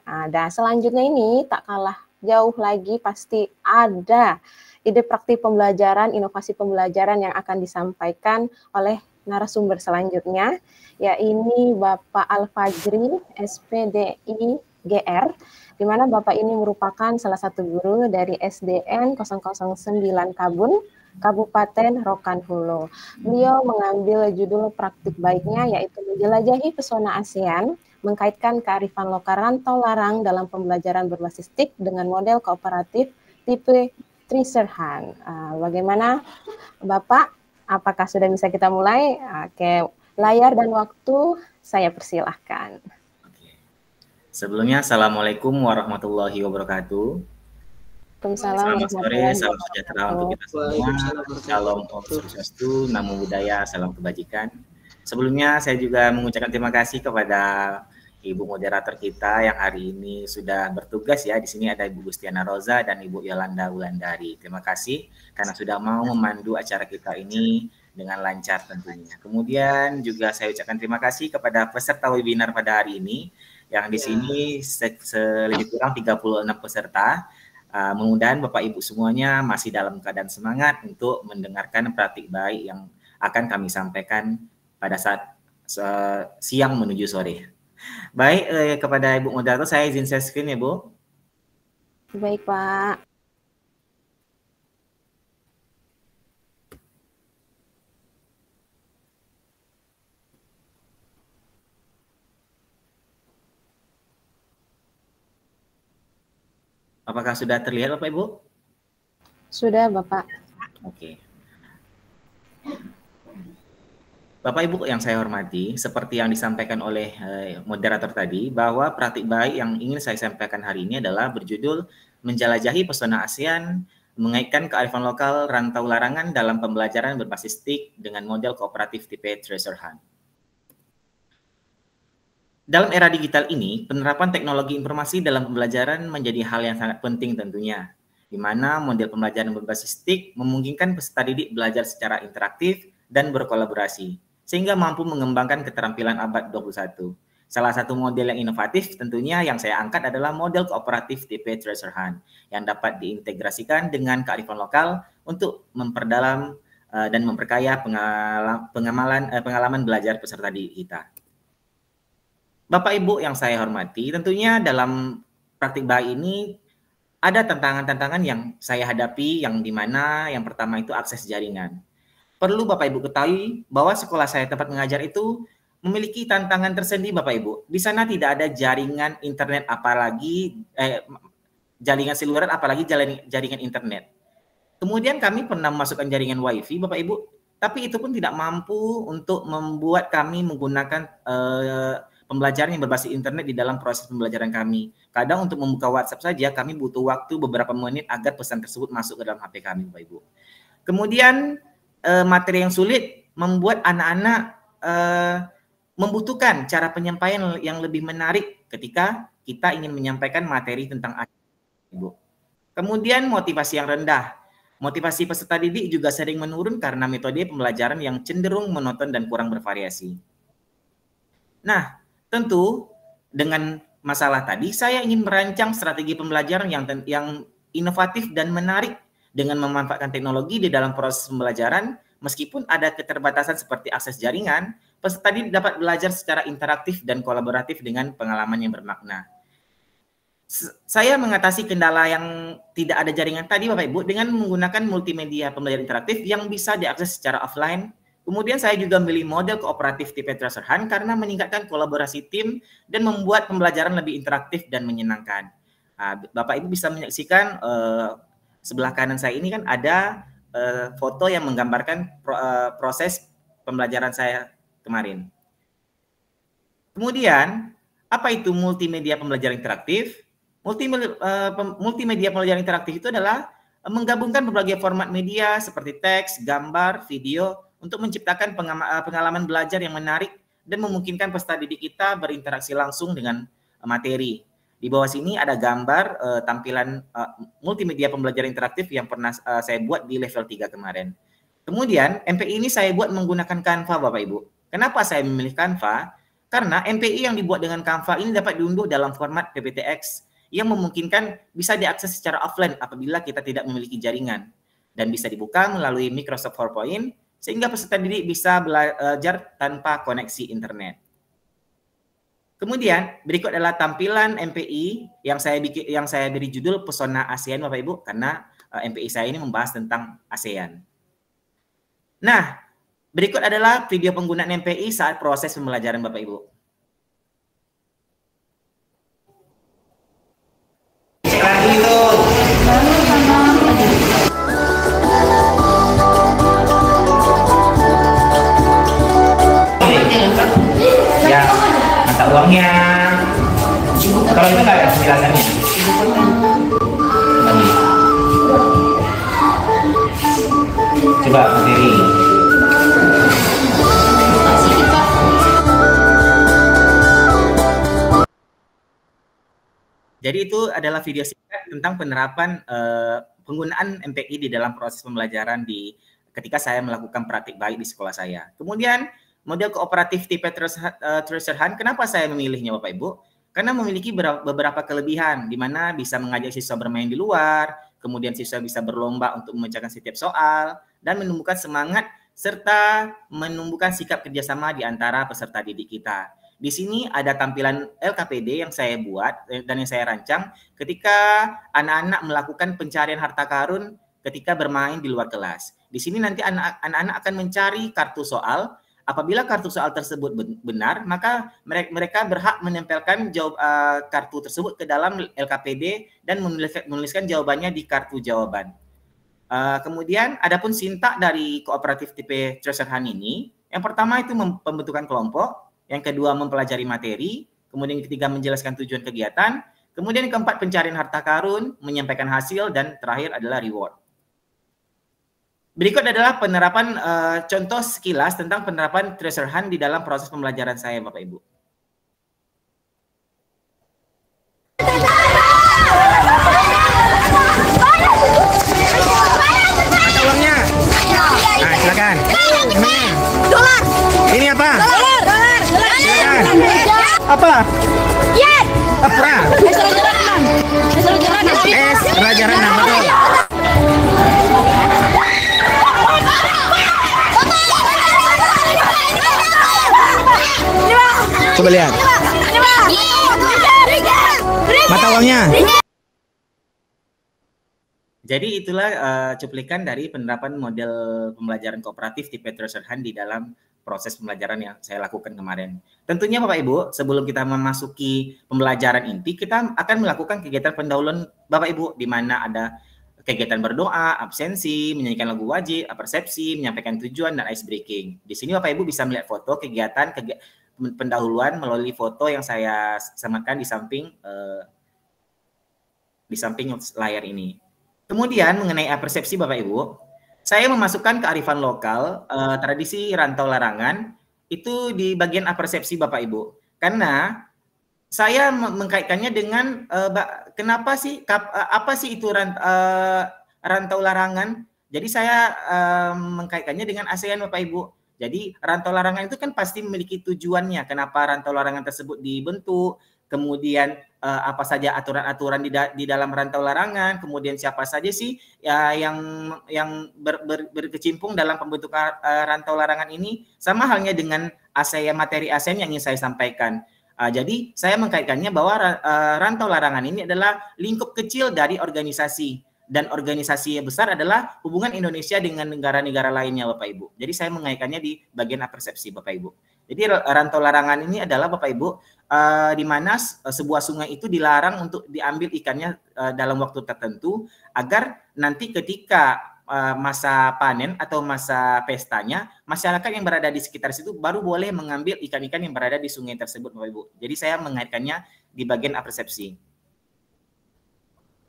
Dan selanjutnya ini tak kalah jauh lagi pasti ada ide praktik pembelajaran, inovasi pembelajaran yang akan disampaikan oleh narasumber selanjutnya, yaitu Bapak Al-Fajri, SPDI GR, di mana Bapak ini merupakan salah satu guru dari SDN 009 Kabun, Kabupaten Rokan Hulu. Beliau mengambil judul praktik baiknya, yaitu menjelajahi pesona ASEAN, mengkaitkan kearifan lokal rantau larang dalam pembelajaran berbasis TIK dengan model kooperatif tipe Treasure Hunt. Bagaimana Bapak? Apakah sudah bisa kita mulai? Oke, layar dan waktu saya persilahkan. Oke. Sebelumnya, Assalamualaikum warahmatullahi wabarakatuh. Waalaikumsalam Selamat sore, salam sejahtera untuk kita semua. Shalom Om Swastiastu, Namo Buddhaya, salam kebajikan. Sebelumnya saya juga mengucapkan terima kasih kepada Ibu moderator kita yang hari ini sudah bertugas ya. Di sini ada Ibu Gustiana Roza dan Ibu Yolanda Wulandari. Terima kasih karena sudah mau memandu acara kita ini dengan lancar tentunya. Kemudian juga saya ucapkan terima kasih kepada peserta webinar pada hari ini yang di sini lebih kurang 36 peserta. Mudah-mudahan Bapak Ibu semuanya masih dalam keadaan semangat untuk mendengarkan praktik baik yang akan kami sampaikan pada saat siang menuju sore. Baik, kepada Ibu moderator saya izin share screen ya Bu. Baik Pak. Apakah sudah terlihat Bapak Ibu? Sudah Bapak. Oke. Bapak Ibu yang saya hormati, seperti yang disampaikan oleh moderator tadi, bahwa praktik baik yang ingin saya sampaikan hari ini adalah berjudul Menjelajahi Pesona ASEAN, mengaitkan kearifan lokal rantau larangan dalam pembelajaran berbasis TIK dengan model kooperatif tipe Treasure Hunt. Dalam era digital ini, penerapan teknologi informasi dalam pembelajaran menjadi hal yang sangat penting tentunya, di mana model pembelajaran berbasis TIK memungkinkan peserta didik belajar secara interaktif dan berkolaborasi, sehingga mampu mengembangkan keterampilan abad 21. Salah satu model yang inovatif tentunya yang saya angkat adalah model kooperatif tipe Treasure Hunt, yang dapat diintegrasikan dengan kearifan lokal untuk memperdalam dan memperkaya pengalaman belajar peserta didik kita. Bapak Ibu yang saya hormati, tentunya dalam praktik baik ini ada tantangan-tantangan yang saya hadapi, yang dimana yang pertama itu akses jaringan. Perlu Bapak Ibu ketahui bahwa sekolah saya tempat mengajar itu memiliki tantangan tersendiri Bapak Ibu. Di sana tidak ada jaringan internet apalagi jaringan seluler apalagi jaringan internet. Kemudian kami pernah memasukkan jaringan WiFi Bapak Ibu, tapi itu pun tidak mampu untuk membuat kami menggunakan pembelajaran yang berbasis internet di dalam proses pembelajaran kami. Kadang untuk membuka WhatsApp saja kami butuh waktu beberapa menit agar pesan tersebut masuk ke dalam HP kami Bapak Ibu. Kemudian materi yang sulit membuat anak-anak membutuhkan cara penyampaian yang lebih menarik ketika kita ingin menyampaikan materi tentang Ibu. Kemudian motivasi yang rendah. Motivasi peserta didik juga sering menurun karena metode pembelajaran yang cenderung monoton dan kurang bervariasi. Nah, tentu dengan masalah tadi saya ingin merancang strategi pembelajaran yang inovatif dan menarik dengan memanfaatkan teknologi di dalam proses pembelajaran. Meskipun ada keterbatasan seperti akses jaringan, peserta didik dapat belajar secara interaktif dan kolaboratif dengan pengalaman yang bermakna. Saya mengatasi kendala yang tidak ada jaringan tadi Bapak Ibu dengan menggunakan multimedia pembelajaran interaktif yang bisa diakses secara offline. Kemudian saya juga memilih model kooperatif tipe Treasure Hunt karena meningkatkan kolaborasi tim dan membuat pembelajaran lebih interaktif dan menyenangkan. Bapak Ibu bisa menyaksikan sebelah kanan saya ini kan ada foto yang menggambarkan proses pembelajaran saya kemarin. Kemudian, apa itu multimedia pembelajaran interaktif? Multimedia pembelajaran interaktif itu adalah menggabungkan berbagai format media seperti teks, gambar, video untuk menciptakan pengalaman belajar yang menarik dan memungkinkan peserta didik kita berinteraksi langsung dengan materi. Di bawah sini ada gambar tampilan multimedia pembelajaran interaktif yang pernah saya buat di level 3 kemarin. Kemudian MPI ini saya buat menggunakan Canva Bapak Ibu. Kenapa saya memilih Canva? Karena MPI yang dibuat dengan Canva ini dapat diunduh dalam format PPTX yang memungkinkan bisa diakses secara offline apabila kita tidak memiliki jaringan. Dan bisa dibuka melalui Microsoft PowerPoint sehingga peserta didik bisa belajar tanpa koneksi internet. Kemudian berikut adalah tampilan MPI yang saya beri judul Pesona ASEAN Bapak Ibu karena MPI saya ini membahas tentang ASEAN. Nah, berikut adalah video penggunaan MPI saat proses pembelajaran Bapak Ibu. silakan ya. Coba materi. Jadi itu adalah video singkat tentang penerapan penggunaan MPI di dalam proses pembelajaran ketika saya melakukan praktik baik di sekolah saya. Kemudian model kooperatif tipe Treasure Hunt, kenapa saya memilihnya Bapak Ibu? Karena memiliki beberapa kelebihan, di mana bisa mengajak siswa bermain di luar, kemudian siswa bisa berlomba untuk memecahkan setiap soal, dan menumbuhkan semangat serta menumbuhkan sikap kerjasama di antara peserta didik kita. Di sini ada tampilan LKPD yang saya buat dan yang saya rancang ketika anak-anak melakukan pencarian harta karun ketika bermain di luar kelas. Di sini nanti anak-anak akan mencari kartu soal. Apabila kartu soal tersebut benar, maka mereka berhak menempelkan kartu tersebut ke dalam LKPD dan menuliskan jawabannya di kartu jawaban. Kemudian adapun sintak dari kooperatif tipe Treasure Hunt ini, yang pertama itu pembentukan kelompok, yang kedua mempelajari materi, kemudian yang ketiga menjelaskan tujuan kegiatan, kemudian yang keempat pencarian harta karun, menyampaikan hasil, dan terakhir adalah reward. Berikut adalah penerapan contoh sekilas tentang penerapan Treasure Hunt di dalam proses pembelajaran saya, Bapak Ibu. Ada uangnya? Nah, silakan. Dolar. Ini apa? Dolar. Silakan. Apa? Yes. Apa? Es Raja Rana, betul. Coba lihat. Mata uangnya. Jadi itulah cuplikan dari penerapan model pembelajaran kooperatif tipe Treasure Hunt di dalam proses pembelajaran yang saya lakukan kemarin. Tentunya Bapak Ibu, sebelum kita memasuki pembelajaran inti, kita akan melakukan kegiatan pendahuluan Bapak Ibu, di mana ada kegiatan berdoa, absensi, menyanyikan lagu wajib, persepsi, menyampaikan tujuan, dan ice breaking. Di sini Bapak Ibu bisa melihat foto kegiatan pendahuluan melalui foto yang saya sematkan di samping layar ini. Kemudian mengenai persepsi Bapak Ibu, saya memasukkan kearifan lokal, tradisi rantau larangan, itu di bagian persepsi Bapak Ibu. Karena saya mengkaitkannya dengan kenapa sih, apa sih itu rantau larangan? Jadi saya mengkaitkannya dengan ASEAN Bapak Ibu. Jadi rantau larangan itu kan pasti memiliki tujuannya, kenapa rantau larangan tersebut dibentuk, kemudian apa saja aturan-aturan di dalam rantau larangan, kemudian siapa saja sih yang berkecimpung dalam pembentukan rantau larangan ini, sama halnya dengan materi ASEAN yang ingin saya sampaikan. Jadi saya mengkaitkannya bahwa rantau larangan ini adalah lingkup kecil dari organisasi, dan organisasi yang besar adalah hubungan Indonesia dengan negara-negara lainnya Bapak Ibu. Jadi saya mengaitkannya di bagian persepsi Bapak Ibu. Jadi rantau larangan ini adalah Bapak Ibu di mana sebuah sungai itu dilarang untuk diambil ikannya dalam waktu tertentu, agar nanti ketika masa panen atau masa pestanya, masyarakat yang berada di sekitar situ baru boleh mengambil ikan-ikan yang berada di sungai tersebut Bapak Ibu. Jadi saya mengaitkannya di bagian persepsi.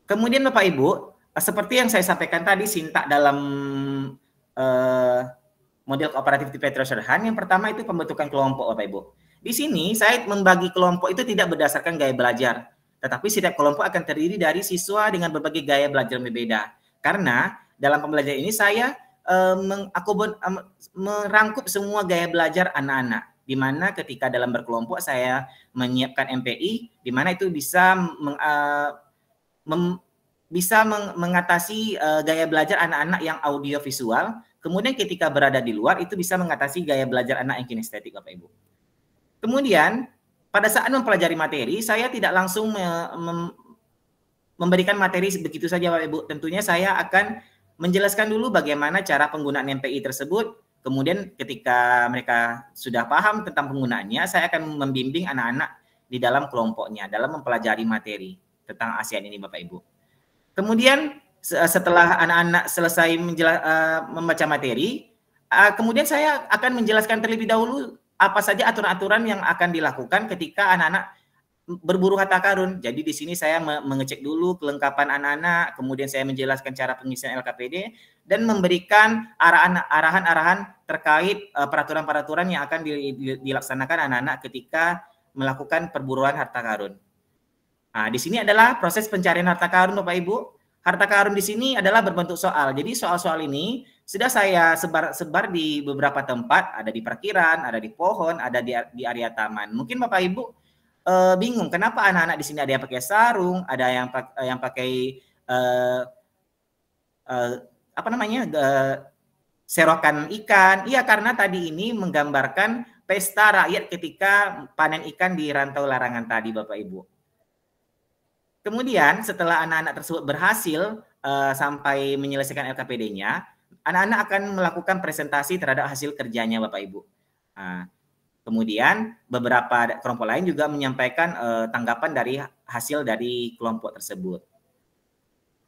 Kemudian Bapak Ibu, seperti yang saya sampaikan tadi, sintak dalam model kooperatif tipe Treasure Hunt, yang pertama itu pembentukan kelompok Bapak Ibu. Di sini saya membagi kelompok itu tidak berdasarkan gaya belajar, tetapi setiap kelompok akan terdiri dari siswa dengan berbagai gaya belajar yang berbeda. Karena dalam pembelajaran ini saya merangkup semua gaya belajar anak-anak, di mana ketika dalam berkelompok saya menyiapkan MPI, di mana itu bisa mengatasi gaya belajar anak-anak yang audio visual. Kemudian ketika berada di luar itu bisa mengatasi gaya belajar anak yang kinestetik Bapak Ibu. Kemudian pada saat mempelajari materi, saya tidak langsung memberikan materi begitu saja Bapak Ibu. Tentunya saya akan menjelaskan dulu bagaimana cara penggunaan MPI tersebut. Kemudian ketika mereka sudah paham tentang penggunaannya, saya akan membimbing anak-anak di dalam kelompoknya dalam mempelajari materi tentang ASEAN ini Bapak Ibu. Kemudian setelah anak-anak selesai membaca materi, kemudian saya akan menjelaskan terlebih dahulu apa saja aturan-aturan yang akan dilakukan ketika anak-anak berburu harta karun. Jadi di sini saya mengecek dulu kelengkapan anak-anak, kemudian saya menjelaskan cara pengisian LKPD dan memberikan arahan-arahan terkait peraturan-peraturan yang akan dilaksanakan anak-anak ketika melakukan perburuan harta karun. Nah, di sini adalah proses pencarian harta karun, Bapak Ibu. Harta karun di sini adalah berbentuk soal. Jadi soal-soal ini sudah saya sebar di beberapa tempat, ada di parkiran, ada di pohon, ada di area taman. Mungkin Bapak Ibu bingung kenapa anak-anak di sini ada yang pakai sarung, ada yang pakai apa namanya serokan ikan. Iya, karena tadi ini menggambarkan pesta rakyat ketika panen ikan di rantau larangan tadi, Bapak Ibu. Kemudian setelah anak-anak tersebut berhasil sampai menyelesaikan LKPD-nya, anak-anak akan melakukan presentasi terhadap hasil kerjanya, Bapak Ibu. Nah, kemudian beberapa kelompok lain juga menyampaikan tanggapan dari hasil dari kelompok tersebut.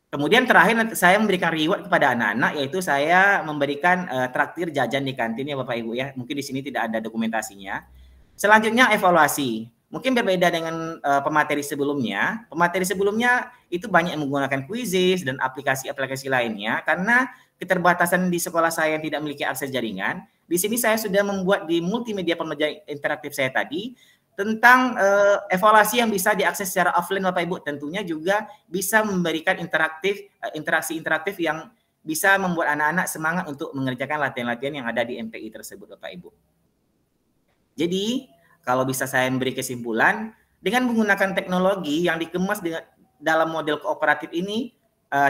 Kemudian terakhir saya memberikan reward kepada anak-anak, yaitu saya memberikan traktir jajan di kantin ya Bapak Ibu ya. Mungkin di sini tidak ada dokumentasinya. Selanjutnya evaluasi. Mungkin berbeda dengan pemateri sebelumnya. Pemateri sebelumnya itu banyak yang menggunakan quizzes dan aplikasi-aplikasi lainnya karena keterbatasan di sekolah saya yang tidak memiliki akses jaringan. Di sini saya sudah membuat di multimedia pembelajaran interaktif saya tadi tentang evaluasi yang bisa diakses secara offline Bapak Ibu. Tentunya juga bisa memberikan interaksi interaktif yang bisa membuat anak-anak semangat untuk mengerjakan latihan-latihan yang ada di MPI tersebut Bapak Ibu. Jadi kalau bisa saya memberi kesimpulan, dengan menggunakan teknologi yang dikemas dalam model kooperatif ini,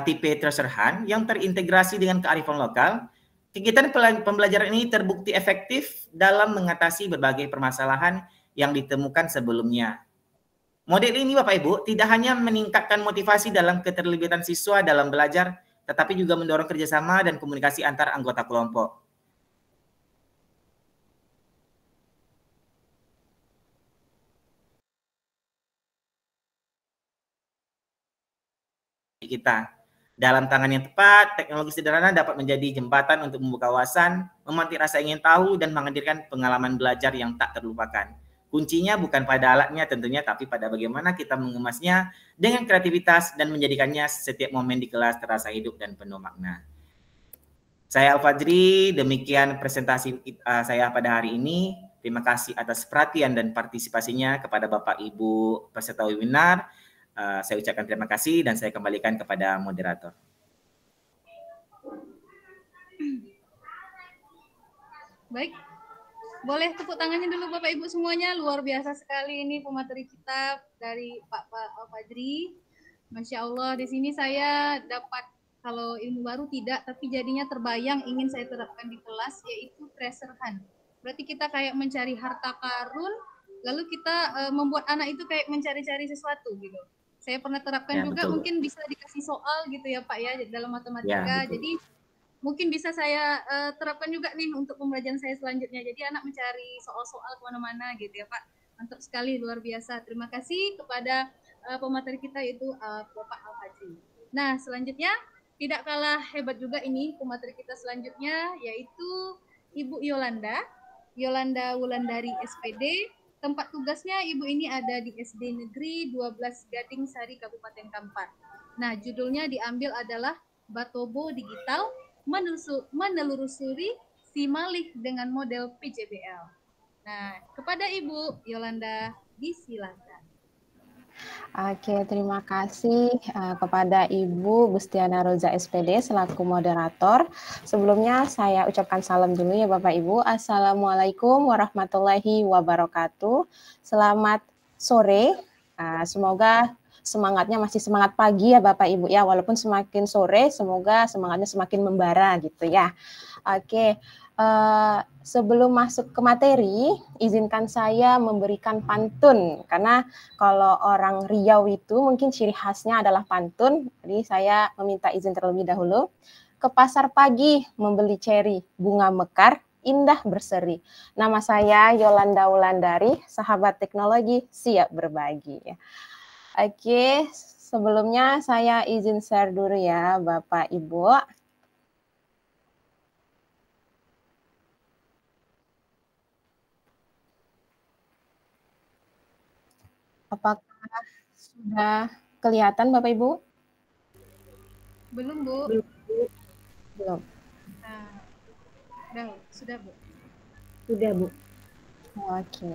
tipe treasure hunt yang terintegrasi dengan kearifan lokal, kegiatan pembelajaran ini terbukti efektif dalam mengatasi berbagai permasalahan yang ditemukan sebelumnya. Model ini Bapak Ibu tidak hanya meningkatkan motivasi dalam keterlibatan siswa dalam belajar, tetapi juga mendorong kerjasama dan komunikasi antar anggota kelompok. Kita dalam tangan yang tepat, teknologi sederhana dapat menjadi jembatan untuk membuka wawasan, memantik rasa ingin tahu, dan menghadirkan pengalaman belajar yang tak terlupakan. Kuncinya bukan pada alatnya tentunya, tapi pada bagaimana kita mengemasnya dengan kreativitas dan menjadikannya setiap momen di kelas terasa hidup dan penuh makna. Saya Al-Fajri, demikian presentasi saya pada hari ini. Terima kasih atas perhatian dan partisipasinya kepada Bapak Ibu peserta webinar. Saya ucapkan terima kasih dan saya kembalikan kepada moderator. Baik, boleh tepuk tangannya dulu Bapak Ibu semuanya. Luar biasa sekali ini pemateri kita dari Pak Al-Fajri. Masya Allah, di sini saya dapat kalau ilmu baru tidak, tapi jadinya terbayang ingin saya terapkan di kelas, yaitu treasure hunt. Berarti kita kayak mencari harta karun, lalu kita membuat anak itu kayak mencari-cari sesuatu gitu. Saya pernah terapkan juga, betul. Mungkin bisa dikasih soal gitu ya Pak ya dalam matematika. Ya, jadi mungkin bisa saya terapkan juga nih untuk pembelajaran saya selanjutnya. Jadi anak mencari soal-soal kemana-mana gitu ya Pak. Mantap sekali, luar biasa. Terima kasih kepada pemateri kita yaitu Bapak Al-Fajri. Nah selanjutnya tidak kalah hebat juga ini pemateri kita selanjutnya yaitu Ibu Yolanda Wulandari SPD. Tempat tugasnya Ibu ini ada di SD Negeri 12 Gading Sari Kabupaten Kampar. Nah, judulnya diambil adalah Batobo Digital Menelusuri Simalih dengan model PJBL. Nah, kepada Ibu Yolanda disilakan. Oke, terima kasih kepada Ibu Gustiana Roza SPD selaku moderator. Sebelumnya saya ucapkan salam dulu ya Bapak Ibu. Assalamualaikum warahmatullahi wabarakatuh. Selamat sore. Semoga semangatnya masih semangat pagi ya Bapak Ibu ya. Walaupun semakin sore, semoga semangatnya semakin membara gitu ya. Oke. Sebelum masuk ke materi, izinkan saya memberikan pantun. Karena kalau orang Riau itu mungkin ciri khasnya adalah pantun. Jadi saya meminta izin terlebih dahulu. Ke pasar pagi membeli ceri, bunga mekar, indah berseri. Nama saya Yolanda Wulandari, sahabat teknologi siap berbagi. Oke, sebelumnya saya izin share dulu ya Bapak Ibu. Apakah sudah kelihatan Bapak Ibu? Belum, Bu. Belum. Sudah, Bu. Sudah, Bu. Oke.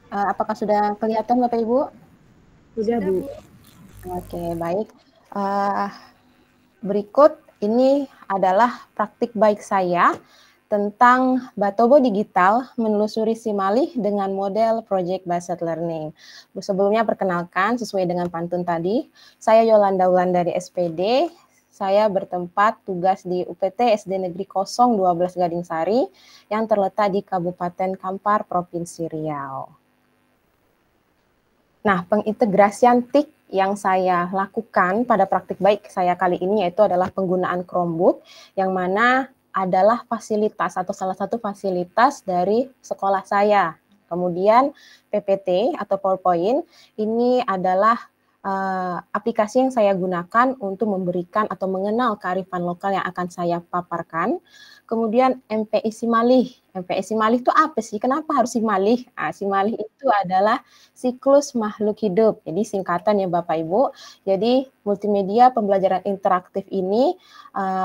Apakah sudah kelihatan Bapak Ibu? Sudah, Bu. Oke, baik. Berikut ini adalah praktik baik saya tentang Batobo Digital menelusuri Simalih dengan model Project Based Learning. Sebelumnya perkenalkan sesuai dengan pantun tadi, saya Yolanda Wulandari SPD, saya bertempat tugas di UPT SD Negeri 012 Gading Sari yang terletak di Kabupaten Kampar, Provinsi Riau. Nah, pengintegrasian TIK yang saya lakukan pada praktik baik saya kali ini yaitu adalah penggunaan Chromebook yang mana adalah fasilitas atau salah satu fasilitas dari sekolah saya. Kemudian PPT atau PowerPoint ini adalah aplikasi yang saya gunakan untuk memberikan atau mengenal kearifan lokal yang akan saya paparkan. Kemudian MPI Simalih. MPI Simalih itu apa sih? Kenapa harus Simalih? Simalih itu adalah siklus makhluk hidup. Jadi singkatan ya Bapak Ibu. Jadi multimedia pembelajaran interaktif ini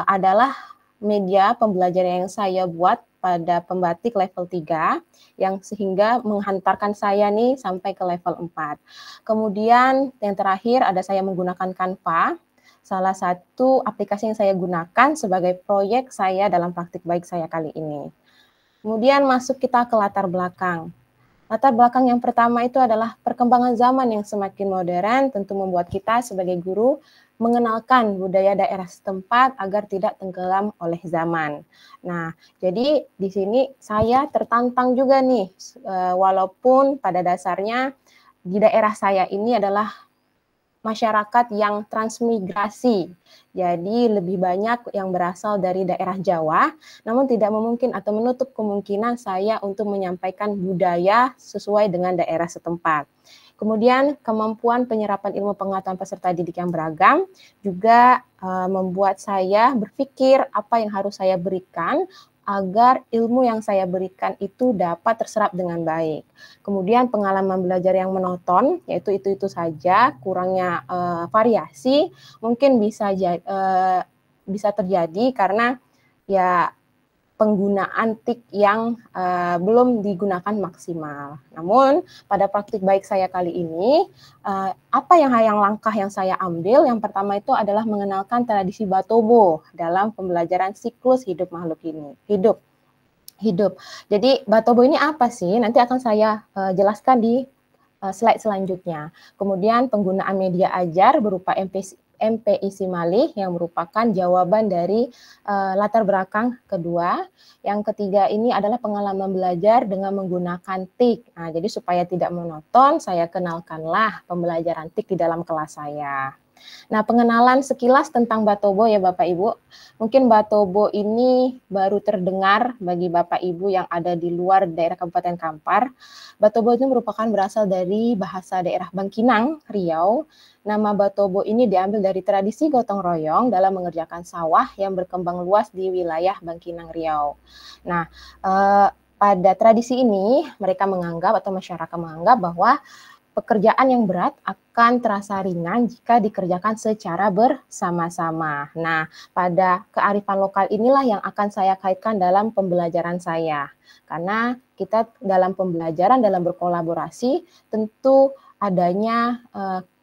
adalah media pembelajaran yang saya buat pada pembatik level 3 yang sehingga menghantarkan saya nih sampai ke level 4. Kemudian yang terakhir ada saya menggunakan Canva, salah satu aplikasi yang saya gunakan sebagai proyek saya dalam praktik baik saya kali ini. Kemudian masuk kita ke latar belakang. Latar belakang yang pertama itu adalah perkembangan zaman yang semakin modern tentu membuat kita sebagai guru mengenalkan budaya daerah setempat agar tidak tenggelam oleh zaman. Nah, jadi di sini saya tertantang juga nih, walaupun pada dasarnya di daerah saya ini adalah masyarakat yang transmigrasi. Jadi lebih banyak yang berasal dari daerah Jawa, namun tidak memungkinkan atau menutup kemungkinan saya untuk menyampaikan budaya sesuai dengan daerah setempat. Kemudian kemampuan penyerapan ilmu pengetahuan peserta didik yang beragam juga membuat saya berpikir apa yang harus saya berikan agar ilmu yang saya berikan itu dapat terserap dengan baik. Kemudian pengalaman belajar yang monoton, yaitu itu saja, kurangnya variasi, mungkin bisa terjadi karena ya penggunaan TIK yang belum digunakan maksimal. Namun pada praktik baik saya kali ini, apa yang langkah yang saya ambil? Yang pertama itu adalah mengenalkan tradisi Batobo dalam pembelajaran siklus hidup makhluk ini. Hidup. Jadi Batobo ini apa sih? Nanti akan saya jelaskan di slide selanjutnya. Kemudian penggunaan media ajar berupa MPI Simalih yang merupakan jawaban dari latar belakang kedua. Yang ketiga ini adalah pengalaman belajar dengan menggunakan TIK. Nah, jadi supaya tidak monoton, saya kenalkanlah pembelajaran TIK di dalam kelas saya. Nah, pengenalan sekilas tentang Batobo ya Bapak Ibu. Mungkin Batobo ini baru terdengar bagi Bapak Ibu yang ada di luar daerah Kabupaten Kampar. Batobo itu merupakan berasal dari bahasa daerah Bangkinang, Riau. Nama Batobo ini diambil dari tradisi gotong royong dalam mengerjakan sawah yang berkembang luas di wilayah Bangkinang, Riau. Nah, pada tradisi ini mereka menganggap atau masyarakat menganggap bahwa pekerjaan yang berat akan terasa ringan jika dikerjakan secara bersama-sama. Nah, pada kearifan lokal inilah yang akan saya kaitkan dalam pembelajaran saya. Karena kita dalam pembelajaran, dalam berkolaborasi, tentu adanya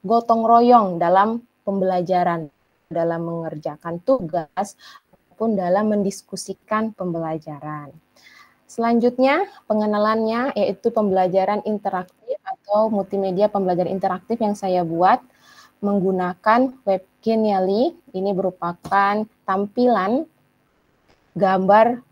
gotong royong dalam pembelajaran, dalam mengerjakan tugas, maupun dalam mendiskusikan pembelajaran. Selanjutnya, pengenalannya yaitu pembelajaran interaktif atau multimedia pembelajaran interaktif yang saya buat menggunakan web Genially. Ini merupakan tampilan gambar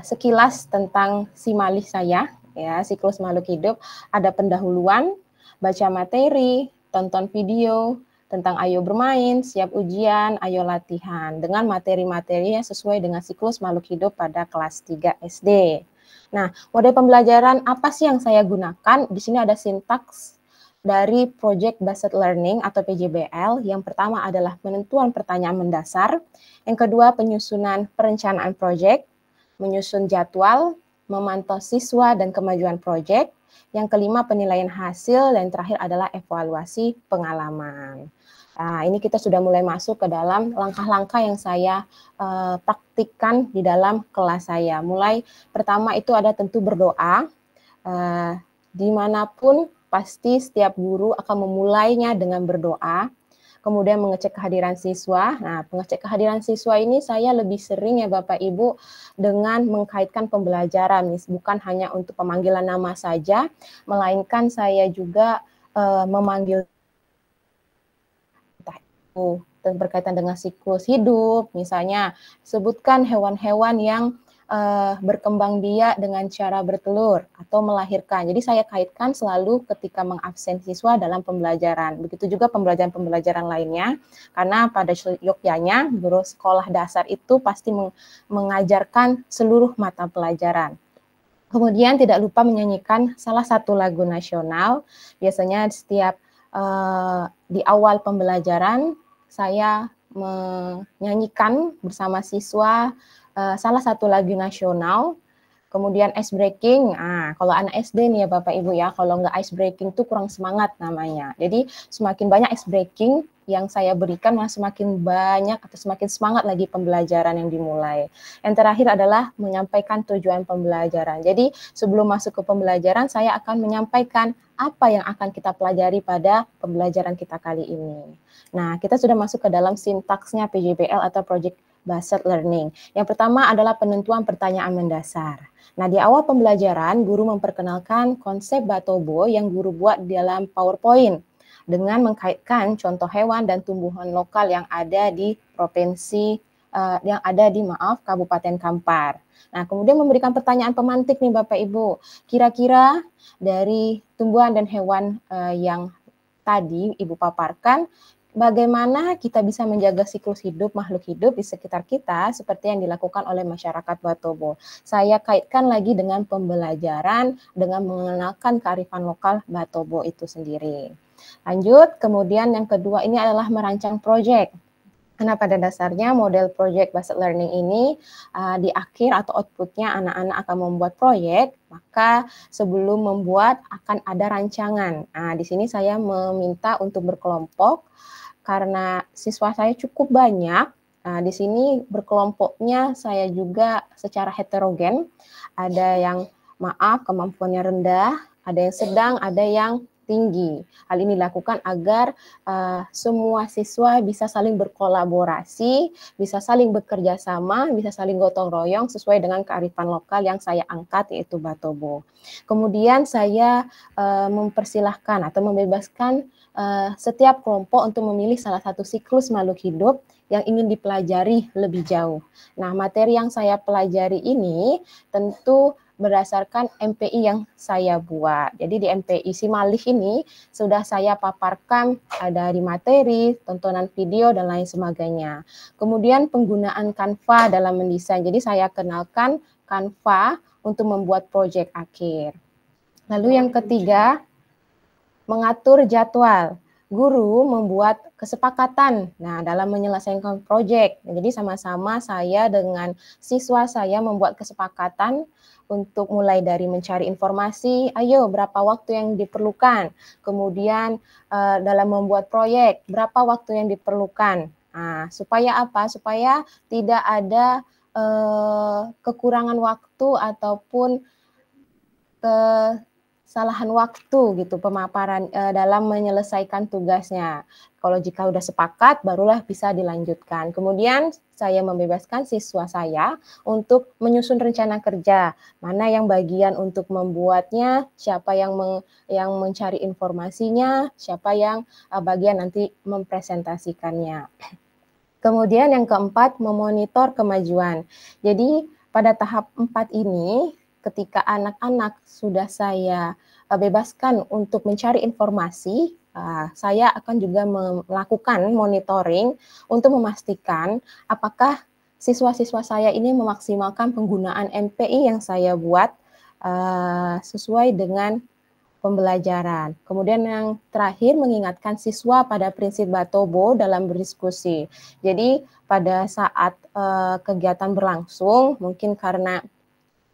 sekilas tentang Simalih saya, ya, siklus makhluk hidup. Ada pendahuluan, baca materi, tonton video tentang ayo bermain, siap ujian, ayo latihan, dengan materi-materi yang sesuai dengan siklus makhluk hidup pada kelas 3 SD. Nah, model pembelajaran apa sih yang saya gunakan? Di sini ada sintaks dari Project Based Learning atau PJBL. Yang pertama adalah penentuan pertanyaan mendasar. Yang kedua, penyusunan perencanaan proyek, menyusun jadwal, memantau siswa dan kemajuan proyek. yang kelima penilaian hasil, dan terakhir adalah evaluasi pengalaman. Nah, ini kita sudah mulai masuk ke dalam langkah-langkah yang saya praktikkan di dalam kelas saya. Mulai pertama itu ada tentu berdoa. Dimanapun pasti setiap guru akan memulainya dengan berdoa. Kemudian mengecek kehadiran siswa. Nah, pengecek kehadiran siswa ini saya lebih sering ya Bapak Ibu dengan mengkaitkan pembelajaran, bukan hanya untuk pemanggilan nama saja, melainkan saya juga memanggil entah itu berkaitan dengan siklus hidup, misalnya sebutkan hewan-hewan yang berkembang biak dengan cara bertelur atau melahirkan. Jadi saya kaitkan selalu ketika mengabsen siswa dalam pembelajaran. Begitu juga pembelajaran-pembelajaran lainnya, karena pada yogyanya guru sekolah dasar itu pasti mengajarkan seluruh mata pelajaran. Kemudian tidak lupa menyanyikan salah satu lagu nasional. Biasanya setiap di awal pembelajaran saya menyanyikan bersama siswa salah satu lagu nasional. Kemudian ice breaking. Kalau anak SD nih ya Bapak Ibu ya, kalau nggak ice breaking tuh kurang semangat namanya. Jadi semakin banyak ice breaking yang saya berikan, semakin banyak atau semakin semangat lagi pembelajaran yang dimulai. Yang terakhir adalah menyampaikan tujuan pembelajaran. Jadi sebelum masuk ke pembelajaran, saya akan menyampaikan apa yang akan kita pelajari pada pembelajaran kita kali ini. Nah, kita sudah masuk ke dalam sintaksnya PJBL atau Project Based Learning. Yang pertama adalah penentuan pertanyaan mendasar. Nah, di awal pembelajaran, guru memperkenalkan konsep Batobo yang guru buat di dalam PowerPoint dengan mengkaitkan contoh hewan dan tumbuhan lokal yang ada di provinsi, Kabupaten Kampar. Nah, kemudian memberikan pertanyaan pemantik nih Bapak Ibu. Kira-kira dari tumbuhan dan hewan yang tadi Ibu paparkan, bagaimana kita bisa menjaga siklus hidup makhluk hidup di sekitar kita seperti yang dilakukan oleh masyarakat Batobo. Saya kaitkan lagi dengan pembelajaran dengan mengenalkan kearifan lokal Batobo itu sendiri. Lanjut, kemudian yang kedua ini adalah merancang proyek. Karena pada dasarnya model project based learning ini di akhir atau outputnya anak-anak akan membuat proyek, maka sebelum membuat akan ada rancangan. Nah, di sini saya meminta untuk berkelompok karena siswa saya cukup banyak. Nah, di sini berkelompoknya saya juga secara heterogen. Ada yang kemampuannya rendah, ada yang sedang, ada yang tinggi. Hal ini dilakukan agar semua siswa bisa saling berkolaborasi, bisa saling bekerja sama, bisa saling gotong royong sesuai dengan kearifan lokal yang saya angkat, yaitu Batobo. Kemudian saya mempersilahkan atau membebaskan setiap kelompok untuk memilih salah satu siklus makhluk hidup yang ingin dipelajari lebih jauh. Nah, materi yang saya pelajari ini tentu berdasarkan MPI yang saya buat. Jadi di MPI Simalih ini sudah saya paparkan dari materi, tontonan video, dan lain sebagainya. Kemudian penggunaan Canva dalam mendesain. Jadi saya kenalkan Canva untuk membuat proyek akhir. Lalu yang ketiga, mengatur jadwal. Guru membuat kesepakatan dalam menyelesaikan proyek. Jadi sama-sama saya dengan siswa saya membuat kesepakatan untuk mulai dari mencari informasi, ayo berapa waktu yang diperlukan. Kemudian dalam membuat proyek, berapa waktu yang diperlukan. Supaya apa? Supaya tidak ada kekurangan waktu ataupun kesalahan waktu gitu pemaparan dalam menyelesaikan tugasnya. Kalau jika sudah sepakat barulah bisa dilanjutkan. Kemudian saya membebaskan siswa saya untuk menyusun rencana kerja. Mana yang bagian untuk membuatnya, siapa yang mencari informasinya, siapa yang bagian nanti mempresentasikannya. Kemudian yang keempat, memonitor kemajuan. Jadi pada tahap 4 ini, ketika anak-anak sudah saya bebaskan untuk mencari informasi, saya akan juga melakukan monitoring untuk memastikan apakah siswa-siswa saya ini memaksimalkan penggunaan MPI yang saya buat sesuai dengan pembelajaran. Kemudian yang terakhir, mengingatkan siswa pada prinsip Batobo dalam berdiskusi. Jadi pada saat kegiatan berlangsung, mungkin karena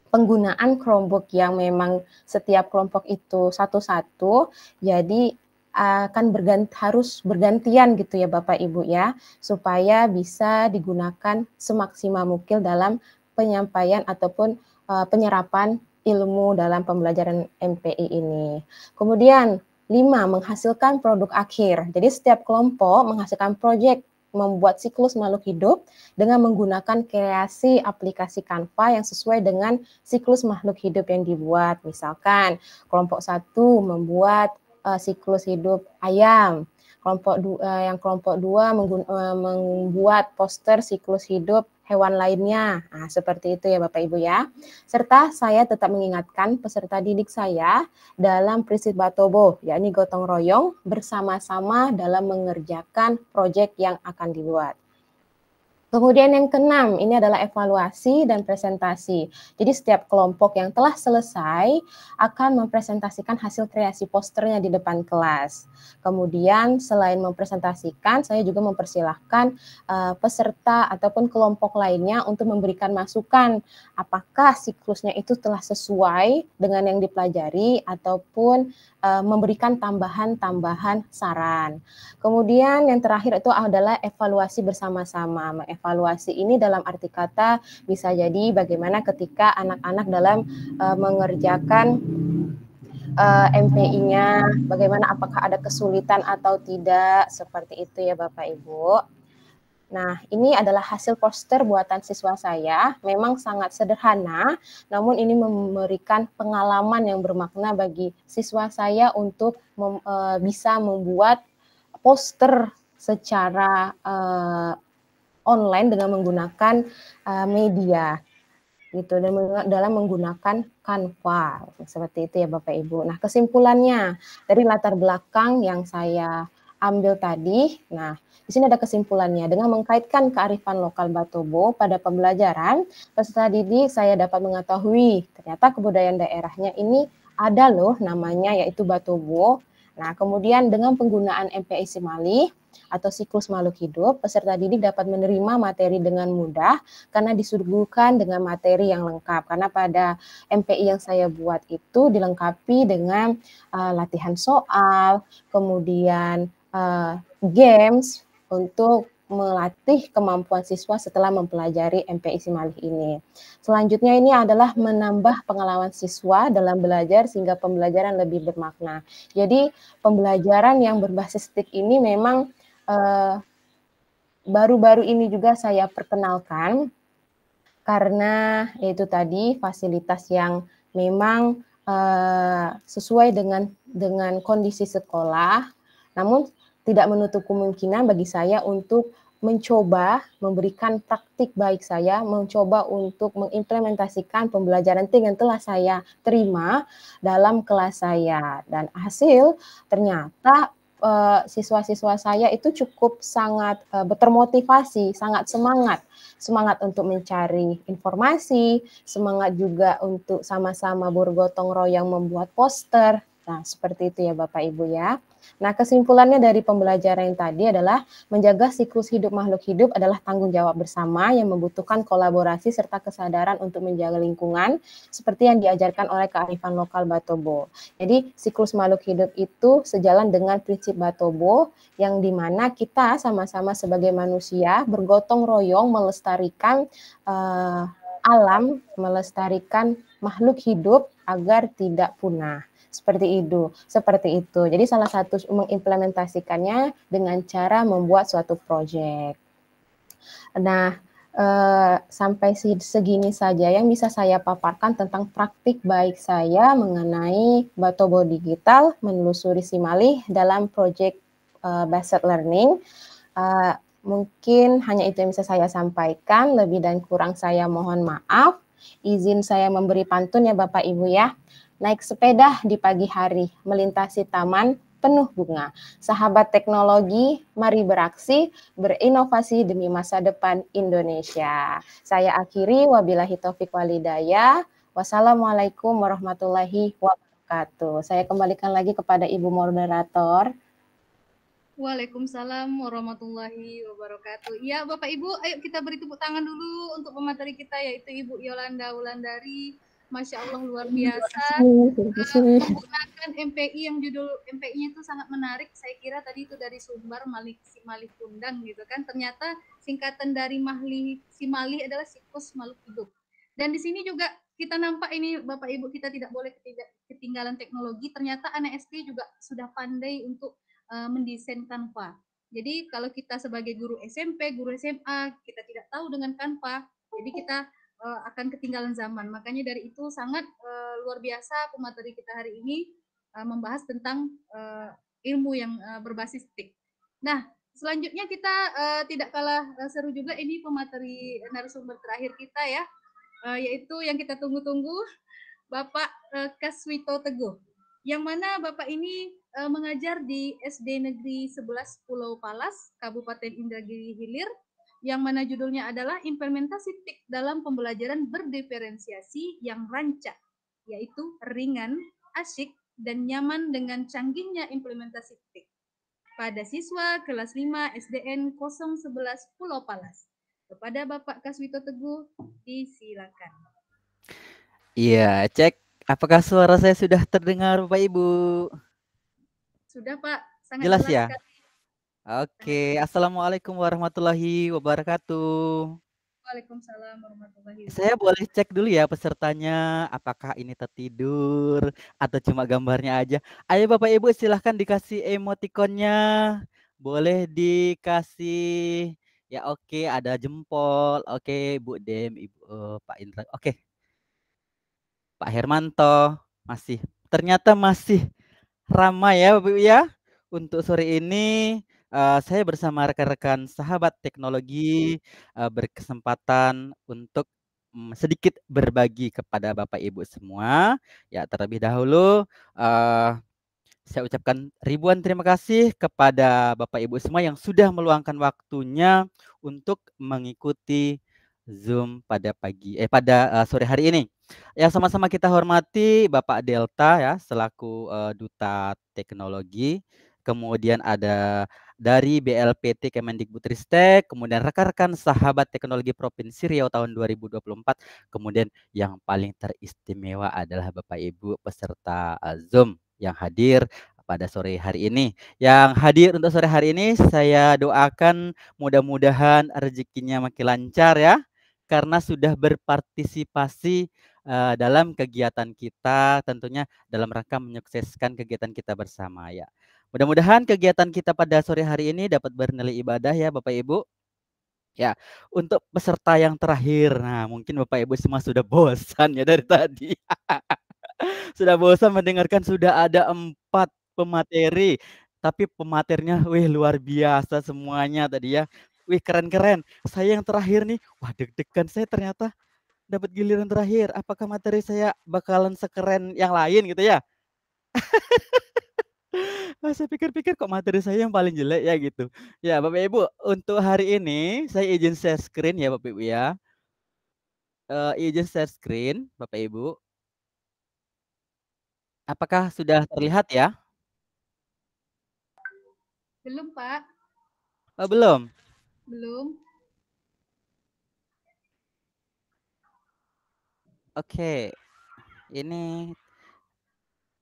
penggunaan Chromebook yang memang setiap kelompok itu satu-satu, jadi akan harus bergantian gitu ya Bapak Ibu ya, supaya bisa digunakan semaksimal mungkin dalam penyampaian ataupun penyerapan ilmu dalam pembelajaran MPI ini. Kemudian 5, menghasilkan produk akhir. Jadi setiap kelompok menghasilkan proyek membuat siklus makhluk hidup dengan menggunakan kreasi aplikasi Canva yang sesuai dengan siklus makhluk hidup yang dibuat. Misalkan kelompok 1 membuat siklus hidup ayam. Kelompok 2 membuat poster siklus hidup hewan lainnya. Nah, seperti itu ya Bapak Ibu ya. Serta saya tetap mengingatkan peserta didik saya dalam prinsip Batobo, yakni gotong royong bersama-sama dalam mengerjakan proyek yang akan dibuat. Kemudian yang keenam, ini adalah evaluasi dan presentasi. Jadi setiap kelompok yang telah selesai akan mempresentasikan hasil kreasi posternya di depan kelas. Kemudian selain mempresentasikan, saya juga mempersilahkan peserta ataupun kelompok lainnya untuk memberikan masukan apakah siklusnya itu telah sesuai dengan yang dipelajari ataupun memberikan tambahan-tambahan saran. Kemudian yang terakhir itu adalah evaluasi bersama-sama. Evaluasi ini dalam arti kata bisa jadi bagaimana ketika anak-anak dalam mengerjakan MPI-nya, bagaimana apakah ada kesulitan atau tidak, seperti itu ya Bapak Ibu. Nah, ini adalah hasil poster buatan siswa saya, memang sangat sederhana, namun ini memberikan pengalaman yang bermakna bagi siswa saya untuk bisa membuat poster secara online dengan menggunakan media gitu, dan dalam menggunakan Canva seperti itu ya Bapak Ibu. Nah, kesimpulannya dari latar belakang yang saya ambil tadi, nah di sini ada kesimpulannya. Dengan mengkaitkan kearifan lokal Batobo pada pembelajaran, peserta didik saya dapat mengetahui ternyata kebudayaan daerahnya ini ada loh namanya yaitu Batobo. Nah, kemudian dengan penggunaan MPI Simali atau siklus makhluk hidup, peserta didik dapat menerima materi dengan mudah karena disuguhkan dengan materi yang lengkap. Karena pada MPI yang saya buat itu dilengkapi dengan latihan soal, kemudian games untuk melatih kemampuan siswa setelah mempelajari MPI Simali ini. Selanjutnya ini adalah menambah pengalaman siswa dalam belajar sehingga pembelajaran lebih bermakna. Jadi pembelajaran yang berbasis TIK ini memang baru-baru ini juga saya perkenalkan karena yaitu tadi fasilitas yang memang sesuai dengan kondisi sekolah, namun tidak menutup kemungkinan bagi saya untuk mencoba memberikan praktik baik saya, mencoba untuk mengimplementasikan pembelajaran TIK yang telah saya terima dalam kelas saya. Dan hasil ternyata siswa-siswa saya itu cukup sangat termotivasi, sangat semangat untuk mencari informasi, semangat juga untuk sama-sama bergotong royong membuat poster. Nah, seperti itu ya Bapak Ibu ya. Nah, kesimpulannya dari pembelajaran yang tadi adalah menjaga siklus hidup makhluk hidup adalah tanggung jawab bersama yang membutuhkan kolaborasi serta kesadaran untuk menjaga lingkungan seperti yang diajarkan oleh kearifan lokal Batobo. Jadi, siklus makhluk hidup itu sejalan dengan prinsip Batobo yang dimana kita sama-sama sebagai manusia bergotong royong melestarikan alam, melestarikan makhluk hidup agar tidak punah. Seperti itu. Jadi salah satu mengimplementasikannya dengan cara membuat suatu proyek. Nah, sampai segini saja yang bisa saya paparkan tentang praktik baik saya mengenai Batobo Digital menelusuri Simali dalam proyek based learning. Mungkin hanya itu yang bisa saya sampaikan, lebih dan kurang saya mohon maaf. Izin saya memberi pantun ya Bapak Ibu ya. Naik sepeda di pagi hari, melintasi taman penuh bunga. Sahabat teknologi, mari beraksi, berinovasi demi masa depan Indonesia. Saya akhiri, wabillahi taufiq walhidayah. Wassalamualaikum warahmatullahi wabarakatuh. Saya kembalikan lagi kepada Ibu moderator. Waalaikumsalam warahmatullahi wabarakatuh. Ya, Bapak Ibu, ayo kita beri tepuk tangan dulu untuk pemateri kita yaitu Ibu Yolanda Wulandari Masya Allah luar biasa. Terima kasih. Menggunakan MPI yang judul MPI-nya itu sangat menarik. Saya kira tadi itu dari Sumbar si Malih Kundang gitu kan. Ternyata singkatan dari si Malih adalah siklus makhluk hidup. Dan di sini juga kita nampak ini Bapak Ibu kita tidak boleh ketinggalan teknologi. Ternyata anak SD juga sudah pandai untuk mendesain Canva. Jadi kalau kita sebagai guru SMP, guru SMA, kita tidak tahu dengan Canva, jadi kita akan ketinggalan zaman. Makanya dari itu sangat luar biasa pemateri kita hari ini membahas tentang ilmu yang berbasis TIK. Nah, selanjutnya kita tidak kalah seru juga ini pemateri narasumber terakhir kita ya, yaitu yang kita tunggu-tunggu, Bapak Kaswito Teguh. Yang mana Bapak ini mengajar di SD Negeri 11 Pulau Palas, Kabupaten Indragiri Hilir, yang mana judulnya adalah implementasi TIK dalam pembelajaran berdiferensiasi yang rancak, yaitu ringan, asyik, dan nyaman dengan canggihnya implementasi TIK pada siswa kelas 5 SDN 011 Pulau Palas. Kepada Bapak Kaswito Teguh, disilakan. Iya, cek apakah suara saya sudah terdengar Bapak Ibu? Sudah Pak, sangat Jelas jelas ya? sekali. Oke, Assalamualaikum warahmatullahi wabarakatuh. Waalaikumsalam warahmatullahi Saya wabarakatuh. boleh cek dulu ya pesertanya, apakah ini tertidur atau cuma gambarnya aja. Ayo Bapak Ibu silahkan dikasih emotikonnya. Boleh dikasih, ya oke ada jempol, oke Bu Dem, Ibu Pak Indra, oke. Pak Hermanto, ternyata masih ramai ya Bapak Ibu ya. Untuk sore ini saya bersama rekan-rekan sahabat teknologi berkesempatan untuk sedikit berbagi kepada Bapak Ibu semua. Ya, terlebih dahulu saya ucapkan ribuan terima kasih kepada Bapak Ibu semua yang sudah meluangkan waktunya untuk mengikuti Zoom pada sore hari ini. Yang sama-sama kita hormati Bapak Delta ya selaku Duta Teknologi. Kemudian ada dari BLPT Kemendikbudristek, kemudian rekan-rekan sahabat teknologi Provinsi Riau tahun 2024. Kemudian yang paling teristimewa adalah Bapak Ibu peserta Zoom yang hadir pada sore hari ini. Yang hadir untuk sore hari ini saya doakan mudah-mudahan rezekinya makin lancar ya, karena sudah berpartisipasi dalam kegiatan kita, tentunya dalam rangka menyukseskan kegiatan kita bersama ya. Mudah-mudahan kegiatan kita pada sore hari ini dapat bernilai ibadah ya Bapak Ibu. Ya, untuk peserta yang terakhir, nah mungkin Bapak Ibu semua sudah bosan ya dari tadi. Sudah bosan mendengarkan sudah ada 4 pemateri, tapi pematerinya wih luar biasa semuanya tadi ya. Wih keren-keren. Saya yang terakhir nih, wah deg-degan saya ternyata dapat giliran terakhir. Apakah materi saya bakalan sekeren yang lain gitu ya? Saya pikir-pikir kok materi saya yang paling jelek ya gitu. Ya Bapak Ibu, untuk hari ini saya izin share screen ya Bapak Ibu ya. Izin share screen Bapak Ibu. Apakah sudah terlihat ya? Belum Pak. Oh, belum. Belum. Oke. Ini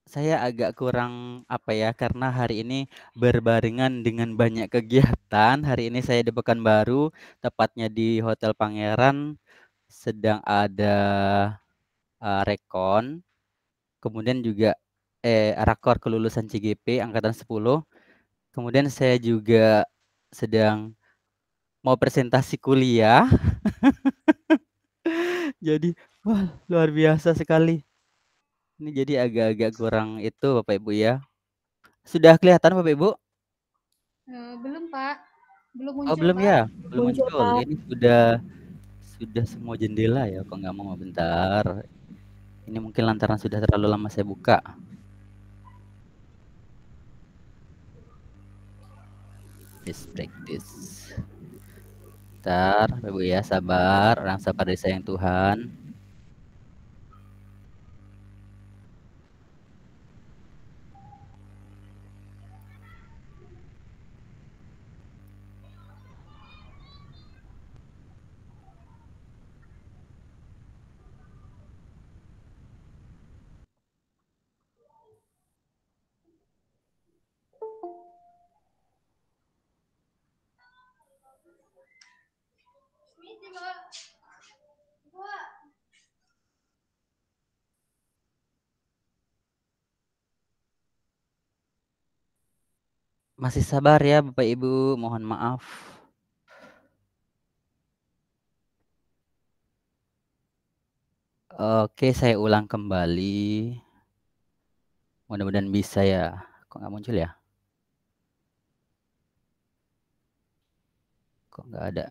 saya agak kurang apa ya karena hari ini berbarengan dengan banyak kegiatan. Hari ini saya di Pekanbaru, tepatnya di Hotel Pangeran sedang ada rekon. Kemudian juga rakor kelulusan CGP angkatan 10. Kemudian saya juga sedang mau presentasi kuliah. Jadi, wah, luar biasa sekali. Ini jadi agak-agak kurang itu Bapak Ibu ya. Sudah kelihatan Bapak Ibu? Belum Pak. Belum Oh, muncul belum Pak. ya? Belum Muncul, muncul. Pak. Ini sudah semua jendela ya, kok nggak mau bentar. Ini mungkin lantaran sudah terlalu lama saya buka. Best practice. Bentar, Bapak Ibu ya, sabar. Orang sabar disayang Tuhan. Masih sabar ya Bapak Ibu, mohon maaf. Oke, saya ulang kembali. Mudah-mudahan bisa ya. Kok nggak muncul ya? Kok nggak ada?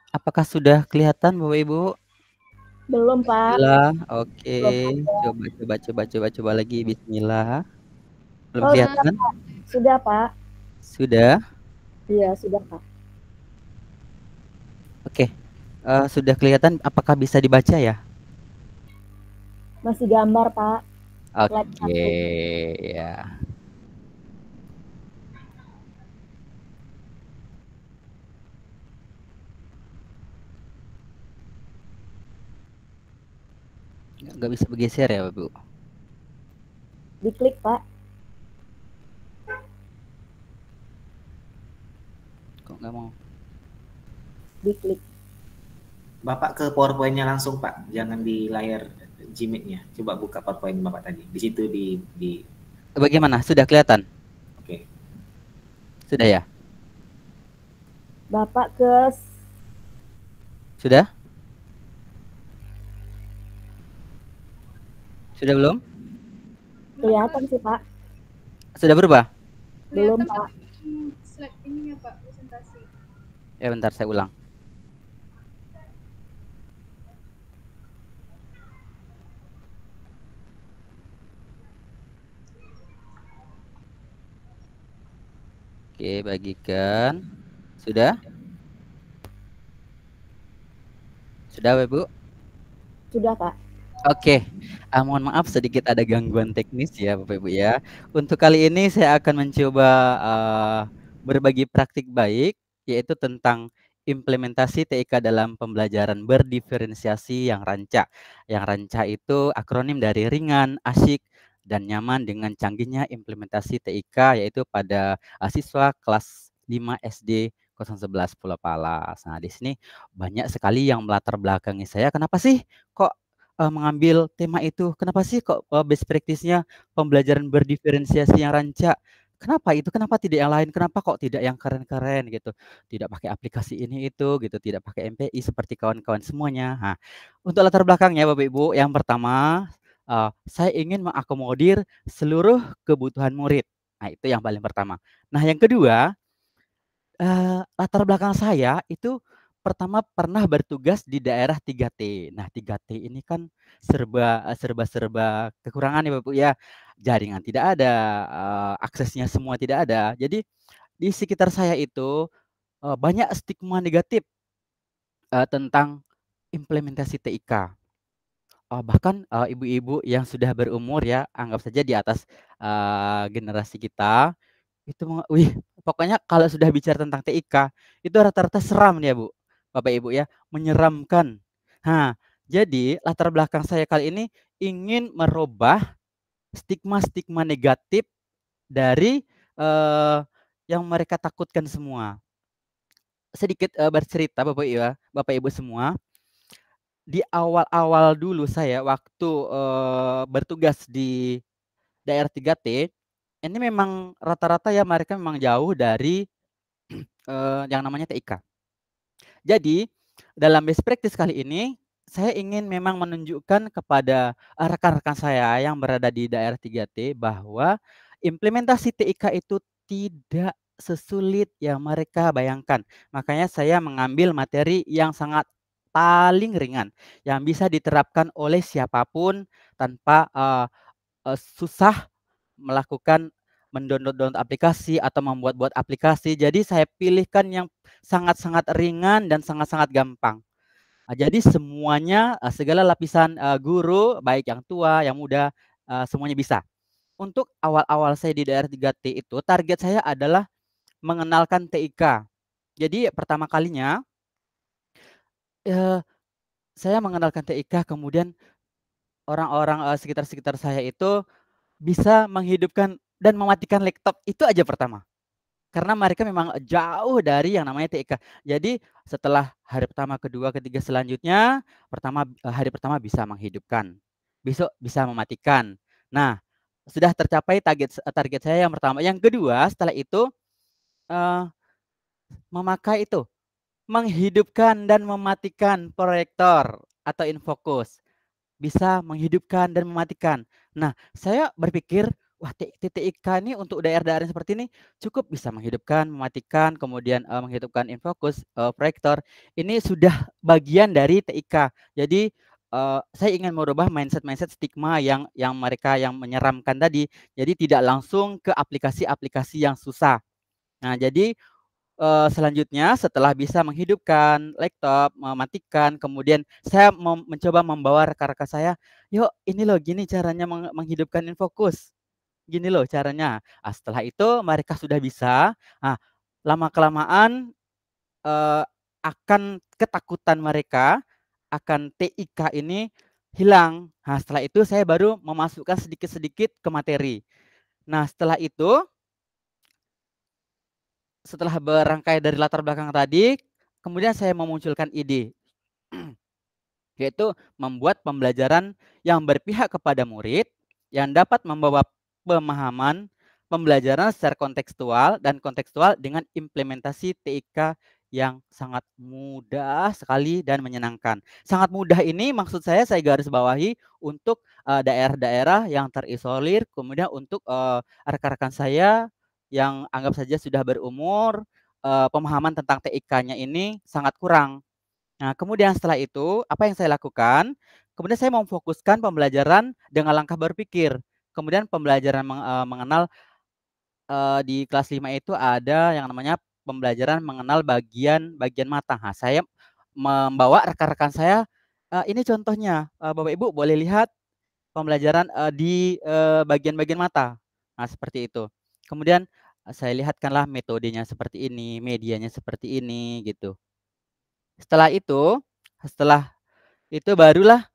Apakah sudah kelihatan Bapak Ibu? Belum, Pak. Bismillah. Oke, Belum ada. coba lagi. Bismillah. Belum Oh, kelihatan? sudah, Pak. Sudah. Iya, sudah, Pak. Oke. Sudah kelihatan. Apakah bisa dibaca ya? Masih gambar, Pak. Oke, ya. Nggak bisa bergeser ya, Bu? Diklik, Pak. Kok nggak mau? Diklik. Bapak ke PowerPoint-nya langsung, Pak. Jangan di layar Gmeet-nya. Coba buka PowerPoint Bapak tadi. Di situ di Bagaimana? Sudah kelihatan? Oke. Sudah ya? Bapak ke Sudah? Sudah belum? kelihatan sih, Pak. Sudah berubah? Belum, Kelihatan Pak. slide ininya Pak, presentasi. Ya bentar saya ulang. Oke, bagikan. Sudah? Sudah, Bapak Ibu? Sudah, Pak. Oke, mohon maaf sedikit ada gangguan teknis ya Bapak Ibu ya. Untuk kali ini saya akan mencoba berbagi praktik baik, yaitu tentang implementasi TIK dalam pembelajaran berdiferensiasi yang rancak. Yang rancak itu akronim dari ringan, asyik, dan nyaman dengan canggihnya implementasi TIK, yaitu pada siswa kelas 5 SD 011 Pulau Palas. Nah, di sini banyak sekali yang melatar belakangi saya. Kenapa sih kok mengambil tema itu? Kenapa sih kok best practice-nya pembelajaran berdiferensiasi yang rancak? Kenapa itu? Kenapa tidak yang lain? Kenapa kok tidak yang keren-keren gitu? Tidak pakai aplikasi ini itu gitu, tidak pakai MPI seperti kawan-kawan semuanya. Nah, untuk latar belakangnya Bapak Ibu, yang pertama saya ingin mengakomodir seluruh kebutuhan murid. Nah, itu yang paling pertama. Nah, yang kedua, latar belakang saya itu pertama pernah bertugas di daerah 3T. Nah, 3T ini kan serba kekurangan ya, Bapak, ya. Jaringan tidak ada, aksesnya semua tidak ada. Jadi di sekitar saya itu, banyak stigma negatif, tentang implementasi TIK. Bahkan, ibu-ibu yang sudah berumur ya, anggap saja di atas, generasi kita, itu wih, pokoknya kalau sudah bicara tentang TIK, itu rata-rata seram ya, Bu, Bapak Ibu ya, menyeramkan. Nah, jadi latar belakang saya kali ini ingin merubah stigma-stigma negatif dari, yang mereka takutkan semua. Sedikit, bercerita Bapak Ibu semua, di awal-awal dulu saya waktu, bertugas di daerah 3T, ini memang rata-rata ya mereka memang jauh dari yang namanya TIK. Jadi, dalam best practice kali ini, saya ingin memang menunjukkan kepada rekan-rekan saya yang berada di daerah 3T bahwa implementasi TIK itu tidak sesulit yang mereka bayangkan. Makanya saya mengambil materi yang sangat paling ringan, yang bisa diterapkan oleh siapapun tanpa susah melakukan mendownload aplikasi atau membuat-buat aplikasi. Jadi saya pilihkan yang sangat-sangat ringan dan sangat-sangat gampang. Jadi semuanya, segala lapisan, guru, baik yang tua, yang muda, semuanya bisa. Untuk awal-awal saya di daerah 3T itu, target saya adalah mengenalkan TIK. Jadi pertama kalinya, saya mengenalkan TIK, kemudian orang-orang, sekitar-sekitar saya itu bisa menghidupkan dan mematikan laptop itu aja pertama. Karena mereka memang jauh dari yang namanya TIK. Jadi setelah hari pertama, kedua, ketiga selanjutnya, hari pertama bisa menghidupkan, besok bisa mematikan. Nah, sudah tercapai target saya yang pertama. Yang kedua setelah itu memakai itu, menghidupkan dan mematikan proyektor atau infocus. Bisa menghidupkan dan mematikan. Nah, saya berpikir, wah TTIK ini untuk daerah-daerah seperti ini cukup bisa menghidupkan, mematikan, kemudian menghidupkan infocus, proyektor. Ini sudah bagian dari TIK. Jadi saya ingin merubah mindset stigma yang mereka yang menyeramkan tadi. Jadi tidak langsung ke aplikasi-aplikasi yang susah. Nah, jadi selanjutnya setelah bisa menghidupkan laptop, mematikan, kemudian saya mencoba membawa rekan-rekan saya, "Yuk ini loh gini caranya menghidupkan infocus, gini loh caranya." Setelah itu mereka sudah bisa, lama-kelamaan, akan ketakutan mereka akan TIK ini hilang. Setelah itu saya baru memasukkan sedikit-sedikit ke materi. Nah setelah berangkai dari latar belakang tadi, kemudian saya memunculkan ide, yaitu membuat pembelajaran yang berpihak kepada murid, yang dapat membawa pemahaman pembelajaran secara kontekstual dengan implementasi TIK yang sangat mudah sekali dan menyenangkan. Sangat mudah ini maksud saya garis bawahi untuk daerah-daerah yang terisolir, kemudian untuk rekan-rekan saya yang anggap saja sudah berumur, pemahaman tentang TIK-nya ini sangat kurang. Nah, kemudian setelah itu, apa yang saya lakukan? Kemudian saya memfokuskan pembelajaran dengan langkah berpikir. Kemudian pembelajaran mengenal di kelas 5 itu ada yang namanya pembelajaran mengenal bagian mata. Nah, saya membawa rekan-rekan saya, ini contohnya, Bapak Ibu boleh lihat pembelajaran di bagian-bagian mata. Nah, seperti itu. Kemudian saya lihatkanlah metodenya seperti ini, medianya seperti ini, gitu. Setelah itu barulah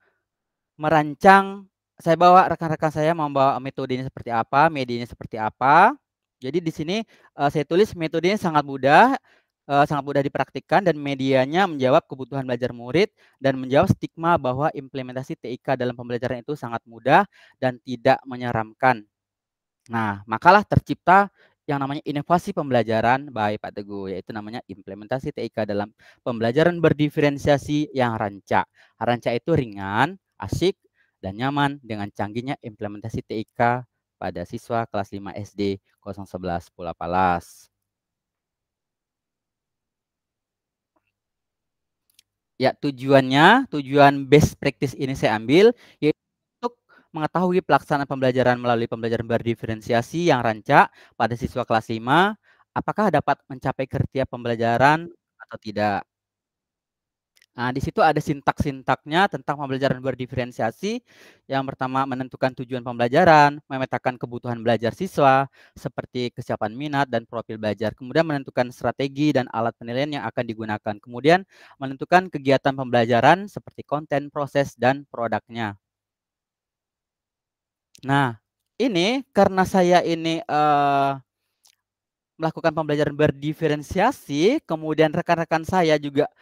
merancang, saya bawa rekan-rekan saya membawa metodenya seperti apa, medianya seperti apa. Jadi di sini saya tulis metodenya sangat mudah dipraktikkan dan medianya menjawab kebutuhan belajar murid dan menjawab stigma bahwa implementasi TIK dalam pembelajaran itu sangat mudah dan tidak menyeramkan. Nah, makalah tercipta yang namanya inovasi pembelajaran by Pak Teguh, yaitu namanya implementasi TIK dalam pembelajaran berdiferensiasi yang rancak. Rancak itu ringan, asik, dan nyaman dengan canggihnya implementasi TIK pada siswa kelas 5 SD 011 Pulau Palas. Ya, tujuan best practice ini saya ambil, yaitu untuk mengetahui pelaksanaan pembelajaran melalui pembelajaran berdiferensiasi yang rancak pada siswa kelas 5, apakah dapat mencapai kriteria pembelajaran atau tidak. Nah, di situ ada sintak-sintaknya tentang pembelajaran berdiferensiasi. Yang pertama, menentukan tujuan pembelajaran, memetakan kebutuhan belajar siswa, seperti kesiapan minat dan profil belajar. Kemudian menentukan strategi dan alat penilaian yang akan digunakan. Kemudian menentukan kegiatan pembelajaran seperti konten, proses, dan produknya. Nah, ini karena saya ini melakukan pembelajaran berdiferensiasi, kemudian rekan-rekan saya juga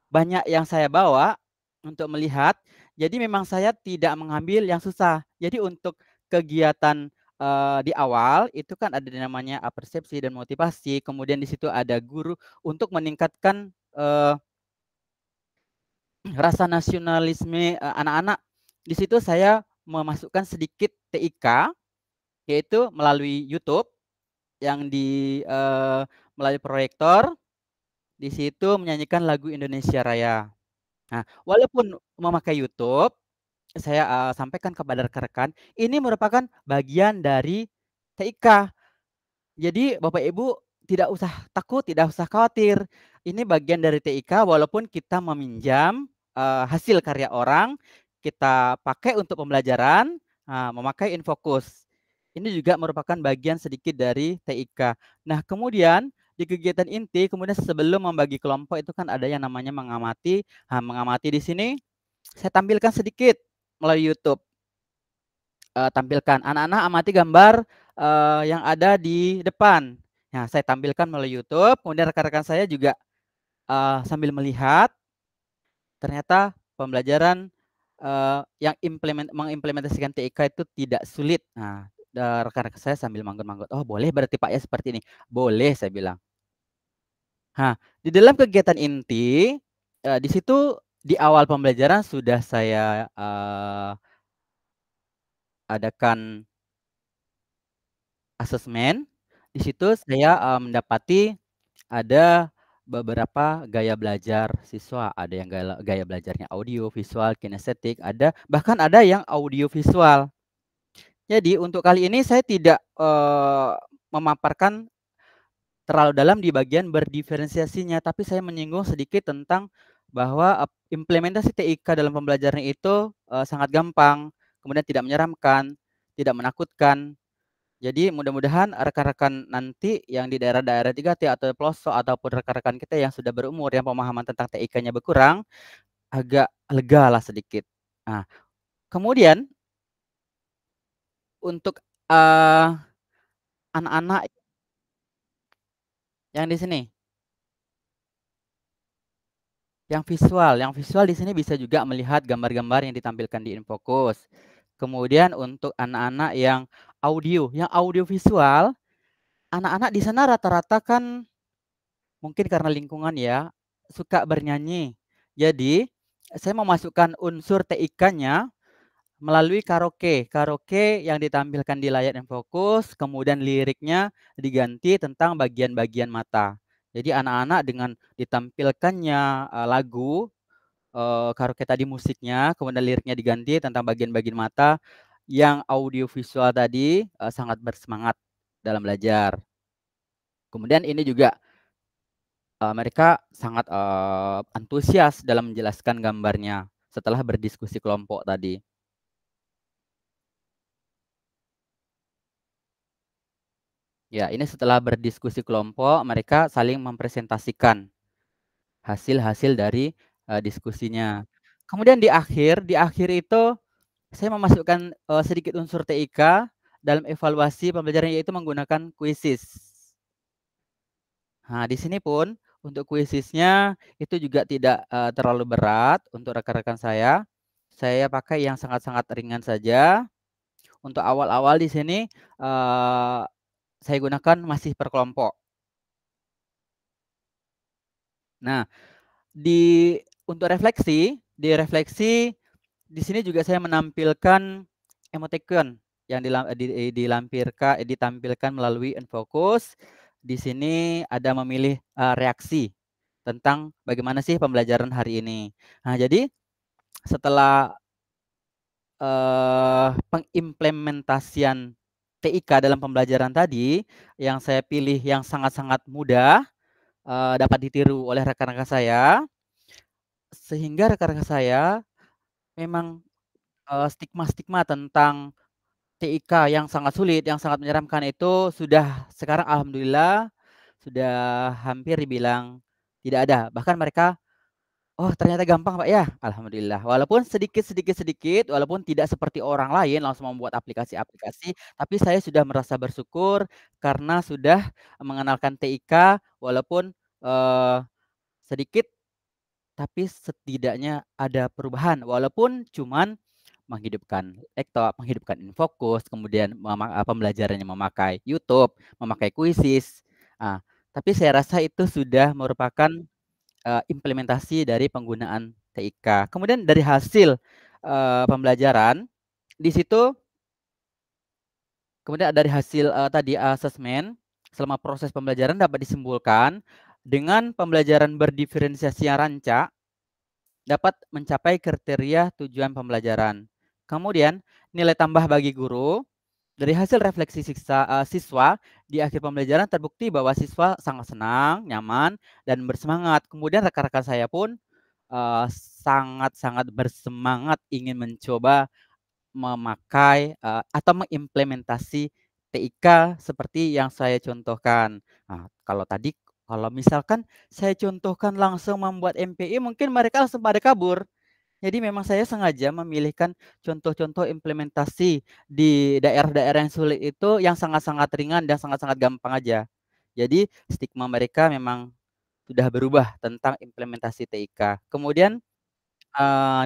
banyak yang saya bawa untuk melihat. Jadi memang saya tidak mengambil yang susah. Jadi untuk kegiatan di awal itu kan ada namanya persepsi dan motivasi. Kemudian di situ ada guru untuk meningkatkan rasa nasionalisme anak-anak. Di situ saya memasukkan sedikit TIK, yaitu melalui YouTube yang melalui proyektor. Di situ menyanyikan lagu Indonesia Raya. Nah, walaupun memakai YouTube, saya sampaikan kepada rekan-rekan, ini merupakan bagian dari TIK. Jadi Bapak Ibu tidak usah takut, tidak usah khawatir. Ini bagian dari TIK walaupun kita meminjam hasil karya orang, kita pakai untuk pembelajaran, memakai infocus. Ini juga merupakan bagian sedikit dari TIK. Nah, kemudian di kegiatan inti, kemudian sebelum membagi kelompok itu kan ada yang namanya mengamati. Mengamati di sini saya tampilkan sedikit melalui YouTube. tampilkan. Anak-anak amati gambar yang ada di depan. Nah, saya tampilkan melalui YouTube. Kemudian rekan-rekan saya juga sambil melihat. Ternyata pembelajaran yang mengimplementasikan TIK itu tidak sulit. Nah, rekan-rekan saya sambil manggut-manggut. Oh, boleh berarti Pak ya seperti ini. Boleh, saya bilang. Nah, di dalam kegiatan inti, di situ di awal pembelajaran sudah saya adakan asesmen. Di situ saya mendapati ada beberapa gaya belajar siswa. Ada yang gaya belajarnya audio, visual, kinestetik, bahkan ada yang audio visual. Jadi untuk kali ini saya tidak memaparkan terlalu dalam di bagian berdiferensiasinya, tapi saya menyinggung sedikit tentang bahwa implementasi TIK dalam pembelajaran itu sangat gampang, kemudian tidak menyeramkan, tidak menakutkan. Jadi mudah-mudahan rekan-rekan nanti yang di daerah-daerah 3T atau pelosok ataupun rekan-rekan kita yang sudah berumur yang pemahaman tentang TIK-nya berkurang, agak lega lah sedikit. Nah, kemudian untuk anak-anak yang di sini, yang visual di sini bisa juga melihat gambar-gambar yang ditampilkan di Infocus. Kemudian untuk anak-anak yang audio visual, anak-anak di sana rata-rata kan mungkin karena lingkungan ya, suka bernyanyi. Jadi, saya memasukkan unsur TIK-nya melalui karaoke. Karaoke yang ditampilkan di layar Infocus, kemudian liriknya diganti tentang bagian-bagian mata. Jadi anak-anak dengan ditampilkannya lagu, karaoke tadi musiknya, kemudian liriknya diganti tentang bagian-bagian mata, yang audio visual tadi sangat bersemangat dalam belajar. Kemudian ini juga mereka sangat antusias dalam menjelaskan gambarnya setelah berdiskusi kelompok tadi. Ya, ini setelah berdiskusi kelompok, mereka saling mempresentasikan hasil-hasil dari diskusinya. Kemudian di akhir itu saya memasukkan sedikit unsur TIK dalam evaluasi pembelajaran, yaitu menggunakan quizzes. Nah, di sini pun untuk quizzesnya itu juga tidak terlalu berat untuk rekan-rekan saya. Saya pakai yang sangat-sangat ringan saja. Untuk awal-awal di sini saya gunakan masih per kelompok. Nah, untuk refleksi, di sini juga saya menampilkan emoticon yang ditampilkan melalui Infocus. Di sini ada memilih reaksi tentang bagaimana sih pembelajaran hari ini. Nah, jadi setelah pengimplementasian TIK dalam pembelajaran tadi, yang saya pilih yang sangat-sangat mudah, dapat ditiru oleh rekan-rekan saya, sehingga rekan-rekan saya memang stigma-stigma tentang TIK yang sangat sulit, yang sangat menyeramkan itu sudah sekarang alhamdulillah sudah hampir dibilang tidak ada. Bahkan mereka, oh ternyata gampang Pak ya, alhamdulillah. Walaupun sedikit, walaupun tidak seperti orang lain langsung membuat aplikasi-aplikasi, tapi saya sudah merasa bersyukur karena sudah mengenalkan TIK walaupun sedikit, tapi setidaknya ada perubahan walaupun cuman menghidupkan laptop, menghidupkan Infocus, kemudian pembelajarannya memakai YouTube, memakai quizzes. Tapi saya rasa itu sudah merupakan implementasi dari penggunaan TIK. Kemudian dari hasil pembelajaran di situ, kemudian dari hasil tadi asesmen selama proses pembelajaran dapat disimpulkan dengan pembelajaran berdiferensiasi yang rancak dapat mencapai kriteria tujuan pembelajaran. Kemudian, nilai tambah bagi guru. Dari hasil refleksi siswa, di akhir pembelajaran terbukti bahwa siswa sangat senang, nyaman, dan bersemangat. Kemudian rekan-rekan saya pun sangat-sangat bersemangat ingin mencoba memakai atau mengimplementasi TIK seperti yang saya contohkan. Nah, kalau misalkan saya contohkan langsung membuat MPI, mungkin mereka langsung pada kabur. Jadi memang saya sengaja memilihkan contoh-contoh implementasi di daerah-daerah yang sulit itu yang sangat-sangat ringan dan sangat-sangat gampang aja. Jadi stigma mereka memang sudah berubah tentang implementasi TIK. Kemudian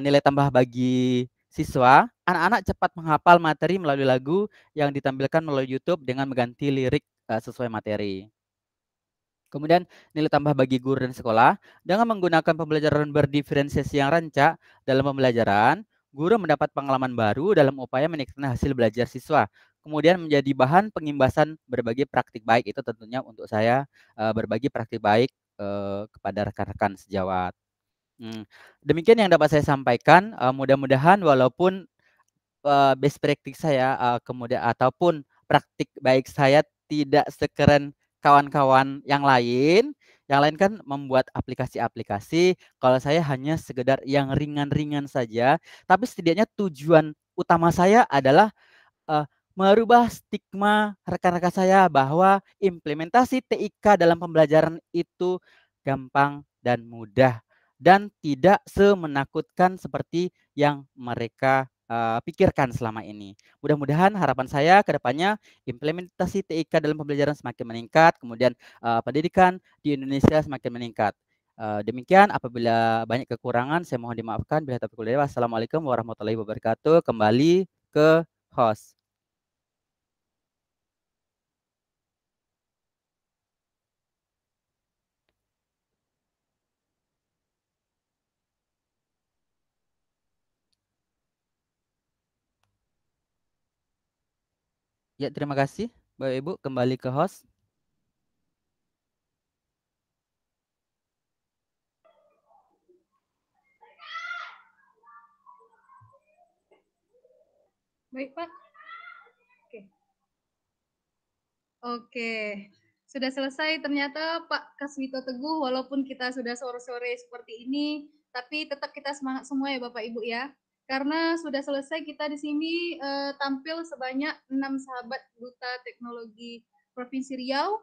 nilai tambah bagi siswa, anak-anak cepat menghafal materi melalui lagu yang ditampilkan melalui YouTube dengan mengganti lirik sesuai materi. Kemudian nilai tambah bagi guru dan sekolah, dengan menggunakan pembelajaran berdiferensiasi yang rancak dalam pembelajaran, guru mendapat pengalaman baru dalam upaya meningkatkan hasil belajar siswa. Kemudian menjadi bahan pengimbasan berbagai praktik baik, itu tentunya untuk saya berbagi praktik baik kepada rekan-rekan sejawat. Demikian yang dapat saya sampaikan. Mudah-mudahan walaupun best practice saya kemudian ataupun praktik baik saya tidak sekeren kawan-kawan yang lain kan membuat aplikasi-aplikasi. Kalau saya hanya sekedar yang ringan-ringan saja, tapi setidaknya tujuan utama saya adalah merubah stigma rekan-rekan saya bahwa implementasi TIK dalam pembelajaran itu gampang dan mudah dan tidak semenakutkan seperti yang mereka pikirkan selama ini. Mudah-mudahan harapan saya ke depannya implementasi TIK dalam pembelajaran semakin meningkat, kemudian pendidikan di Indonesia semakin meningkat. Demikian, apabila banyak kekurangan saya mohon dimaafkan. Bila taufiq wal hidayah. Wassalamualaikum warahmatullahi wabarakatuh. Kembali ke host. Ya, terima kasih Bapak Ibu, kembali ke host. Baik, Pak. Oke. Sudah selesai ternyata Pak Kaswito Teguh, walaupun kita sudah sore-sore seperti ini, tapi tetap kita semangat semua ya Bapak Ibu ya. Karena sudah selesai kita di sini tampil sebanyak 6 sahabat duta teknologi Provinsi Riau.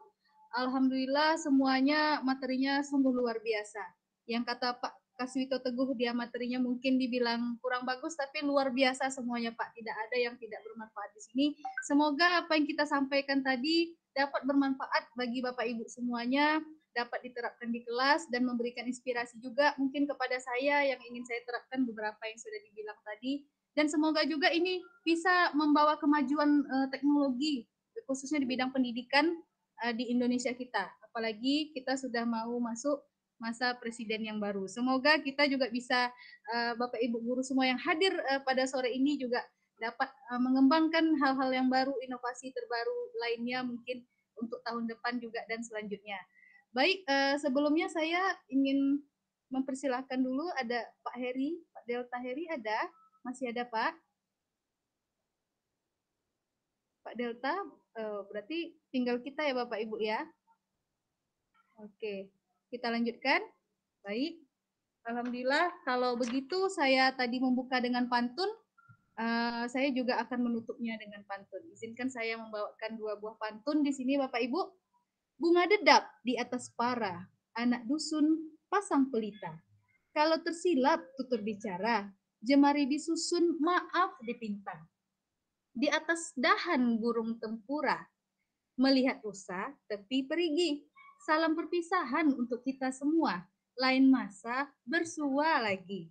Alhamdulillah semuanya materinya sungguh luar biasa. Yang kata Pak Kaswito Teguh, dia materinya mungkin dibilang kurang bagus, tapi luar biasa semuanya Pak. Tidak ada yang tidak bermanfaat di sini. Semoga apa yang kita sampaikan tadi dapat bermanfaat bagi Bapak Ibu semuanya, dapat diterapkan di kelas dan memberikan inspirasi juga mungkin kepada saya yang ingin saya terapkan beberapa yang sudah dibilang tadi. Dan semoga juga ini bisa membawa kemajuan teknologi, khususnya di bidang pendidikan di Indonesia kita. Apalagi kita sudah mau masuk masa presiden yang baru. Semoga kita juga bisa, Bapak Ibu guru semua yang hadir pada sore ini juga dapat mengembangkan hal-hal yang baru, inovasi terbaru lainnya mungkin untuk tahun depan juga dan selanjutnya. Baik, sebelumnya saya ingin mempersilahkan dulu ada Pak Heri, Pak Delta Heri ada? Masih ada Pak? Pak Delta, berarti tinggal kita ya Bapak Ibu ya? Oke, kita lanjutkan. Baik, alhamdulillah kalau begitu saya tadi membuka dengan pantun, saya juga akan menutupnya dengan pantun. Izinkan saya membawakan 2 buah pantun di sini Bapak Ibu. Bunga dedap di atas para, anak dusun pasang pelita. Kalau tersilap tutur bicara, jemari disusun maaf dipinta. Di atas dahan burung tempura, melihat rusa tepi perigi. Salam perpisahan untuk kita semua, lain masa bersua lagi.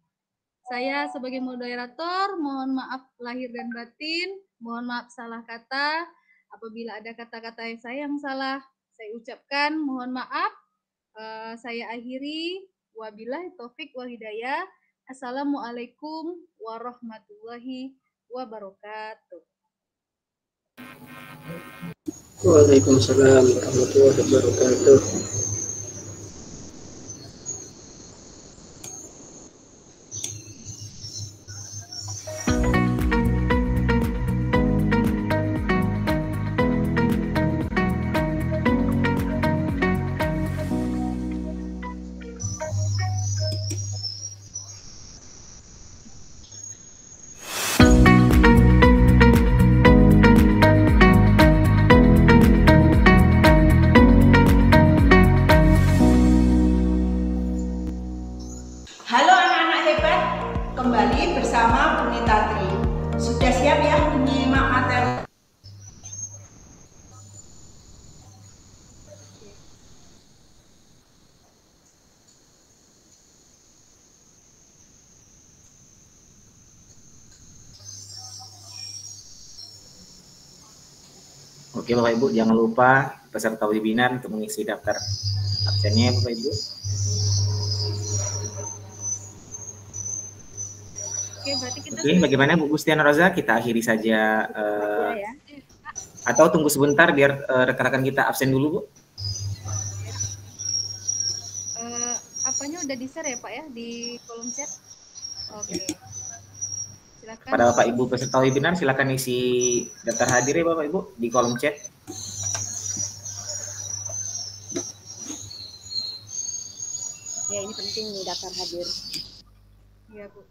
Saya sebagai moderator mohon maaf lahir dan batin, mohon maaf salah kata. Apabila ada kata-kata saya yang salah, saya ucapkan mohon maaf. Saya akhiri. Wabillahi taufik wal hidayah. Assalamualaikum warahmatullahi wabarakatuh. Waalaikumsalam warahmatullahi wabarakatuh. kembali bersama Bu Nitatri. Sudah siap ya menyimak materi? Oke Bapak Ibu, jangan lupa peserta webinar untuk mengisi daftar absennya Bapak Ibu. Oke, berarti kita Bagaimana Bu Gustiana Rosa? Kita akhiri saja atau tunggu sebentar biar rekan-rekan kita absen dulu, Bu. Apanya udah di-share ya Pak ya di kolom chat? Oke. Silakan. Pada Bapak Ibu peserta webinar silakan isi daftar hadir ya Bapak Ibu di kolom chat. Ya, ini penting nih daftar hadir. Iya, Bu.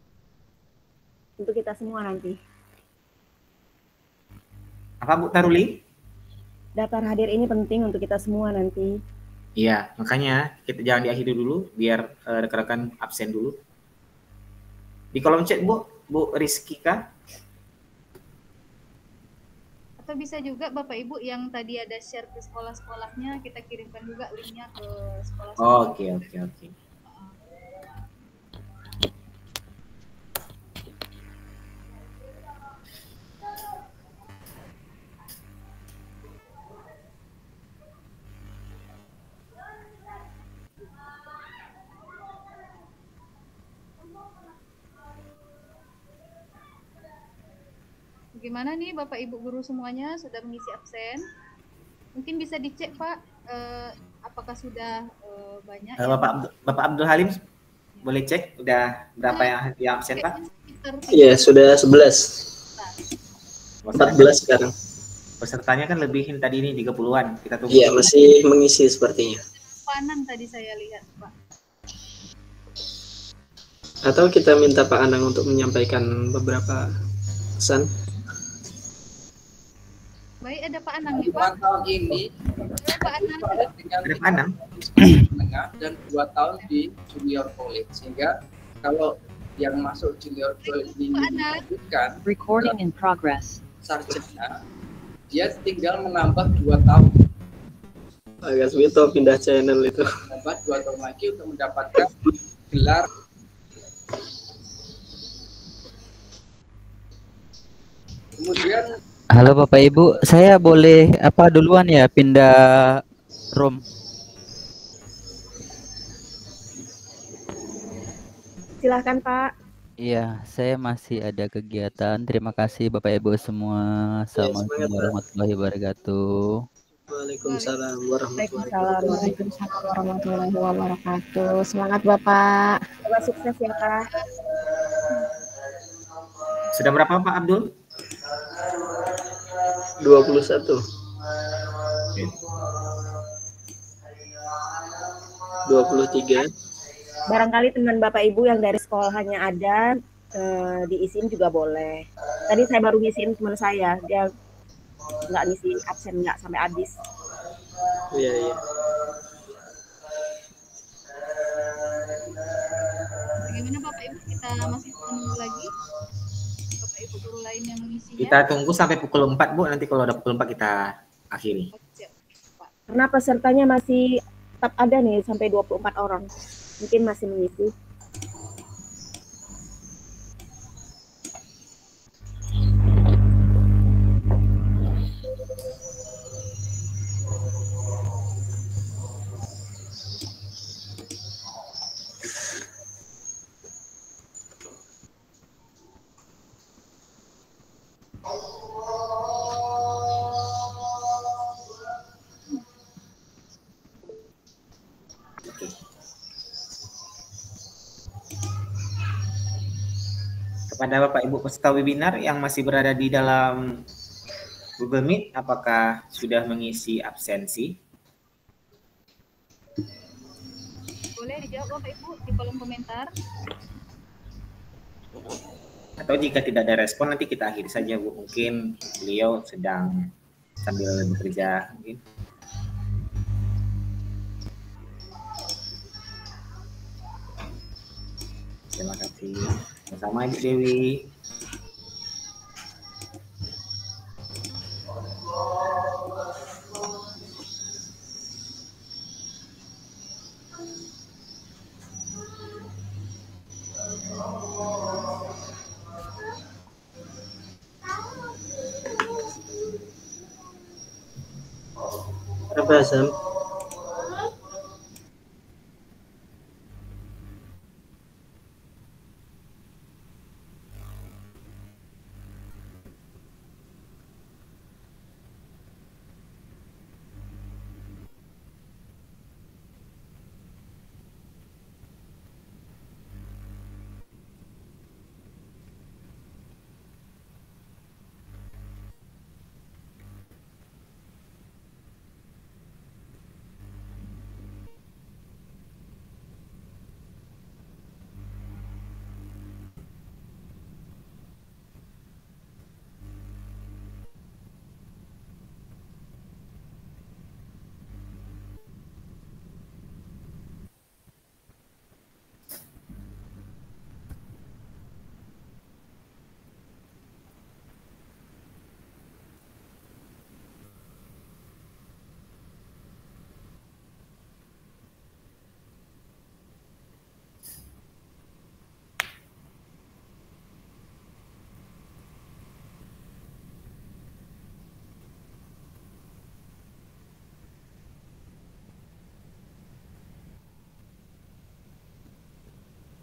Untuk kita semua nanti. Apa Bu Taruli? Daftar hadir ini penting untuk kita semua nanti. Iya, makanya kita jangan diakhiri dulu biar rekan-rekan absen dulu. Di kolom chat Bu Rizkika. Atau bisa juga Bapak Ibu yang tadi ada share ke sekolah-sekolahnya, kita kirimkan juga linknya ke sekolah-sekolah. Oke. Bagaimana nih Bapak Ibu guru semuanya sudah mengisi absen? Mungkin bisa dicek Pak, apakah sudah banyak? Bapak Abdul Halim, boleh cek udah berapa yang absen Pak? Iya, sudah 11. 14 sekarang. Pesertanya kan lebihin tadi ini 30-an. Kita tunggu. Iya, masih mengisi sepertinya. Panan tadi saya lihat Pak. Atau kita minta Pak Anang untuk menyampaikan beberapa pesan. Baik, ada Pak Anang nih Pak. Tahun ini Pak Anang. Ada Pak Anang. Menengah dan 2 tahun di junior college, sehingga kalau yang masuk junior college ini melanjutkan Recording in progress. sarjana, dia tinggal menambah 2 tahun. Agak Smito pindah channel itu. Menambah 2 tahun lagi untuk mendapatkan gelar. Kemudian Halo Bapak Ibu, saya boleh duluan ya pindah room? Silahkan Pak. Iya, saya masih ada kegiatan. Terima kasih Bapak Ibu semua. Assalamualaikum warahmatullahi wabarakatuh. Waalaikumsalam warahmatullahi wabarakatuh. Semangat Bapak. Semoga sukses ya Pak. Sudah berapa Pak Abdul? 21. 23. Barangkali teman Bapak Ibu yang dari sekolahnya ada diisiin juga boleh. Tadi saya baru ngisiin teman saya, dia nggak ngisiin absen nggak sampai habis. Iya. Bagaimana Bapak Ibu, kita masih menunggu lagi Bapak Ibu guru lain yang mengisinya? Kita tunggu sampai pukul 4 Bu, nanti kalau udah pukul 4 kita akhiri. Karena pesertanya masih tetap ada nih sampai 24 orang. Mungkin masih mengisi. Kepada Bapak Ibu peserta webinar yang masih berada di dalam Google Meet, apakah sudah mengisi absensi? Boleh dijawab Bapak Ibu di kolom komentar. Atau jika tidak ada respon, nanti kita akhiri saja Bu. Mungkin beliau sedang sambil bekerja mungkin. Terima kasih. Sama Ibu Dewi. Apa Sam?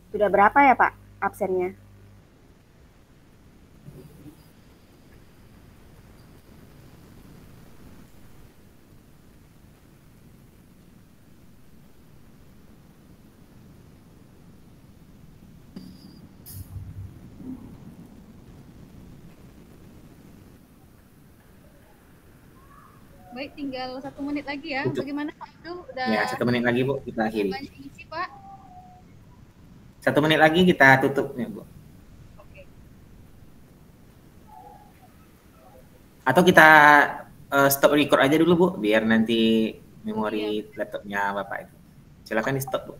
Sudah berapa ya Pak absennya? Baik, tinggal 1 menit lagi ya. Bagaimana Pak Abdul? Udah Ya, 1 menit lagi Bu, kita akhiri. banyak isi Pak. 1 menit lagi kita tutup ya Bu. Oke. Atau kita stop record aja dulu Bu, biar nanti memori laptopnya Bapak itu. Silakan di stop Bu.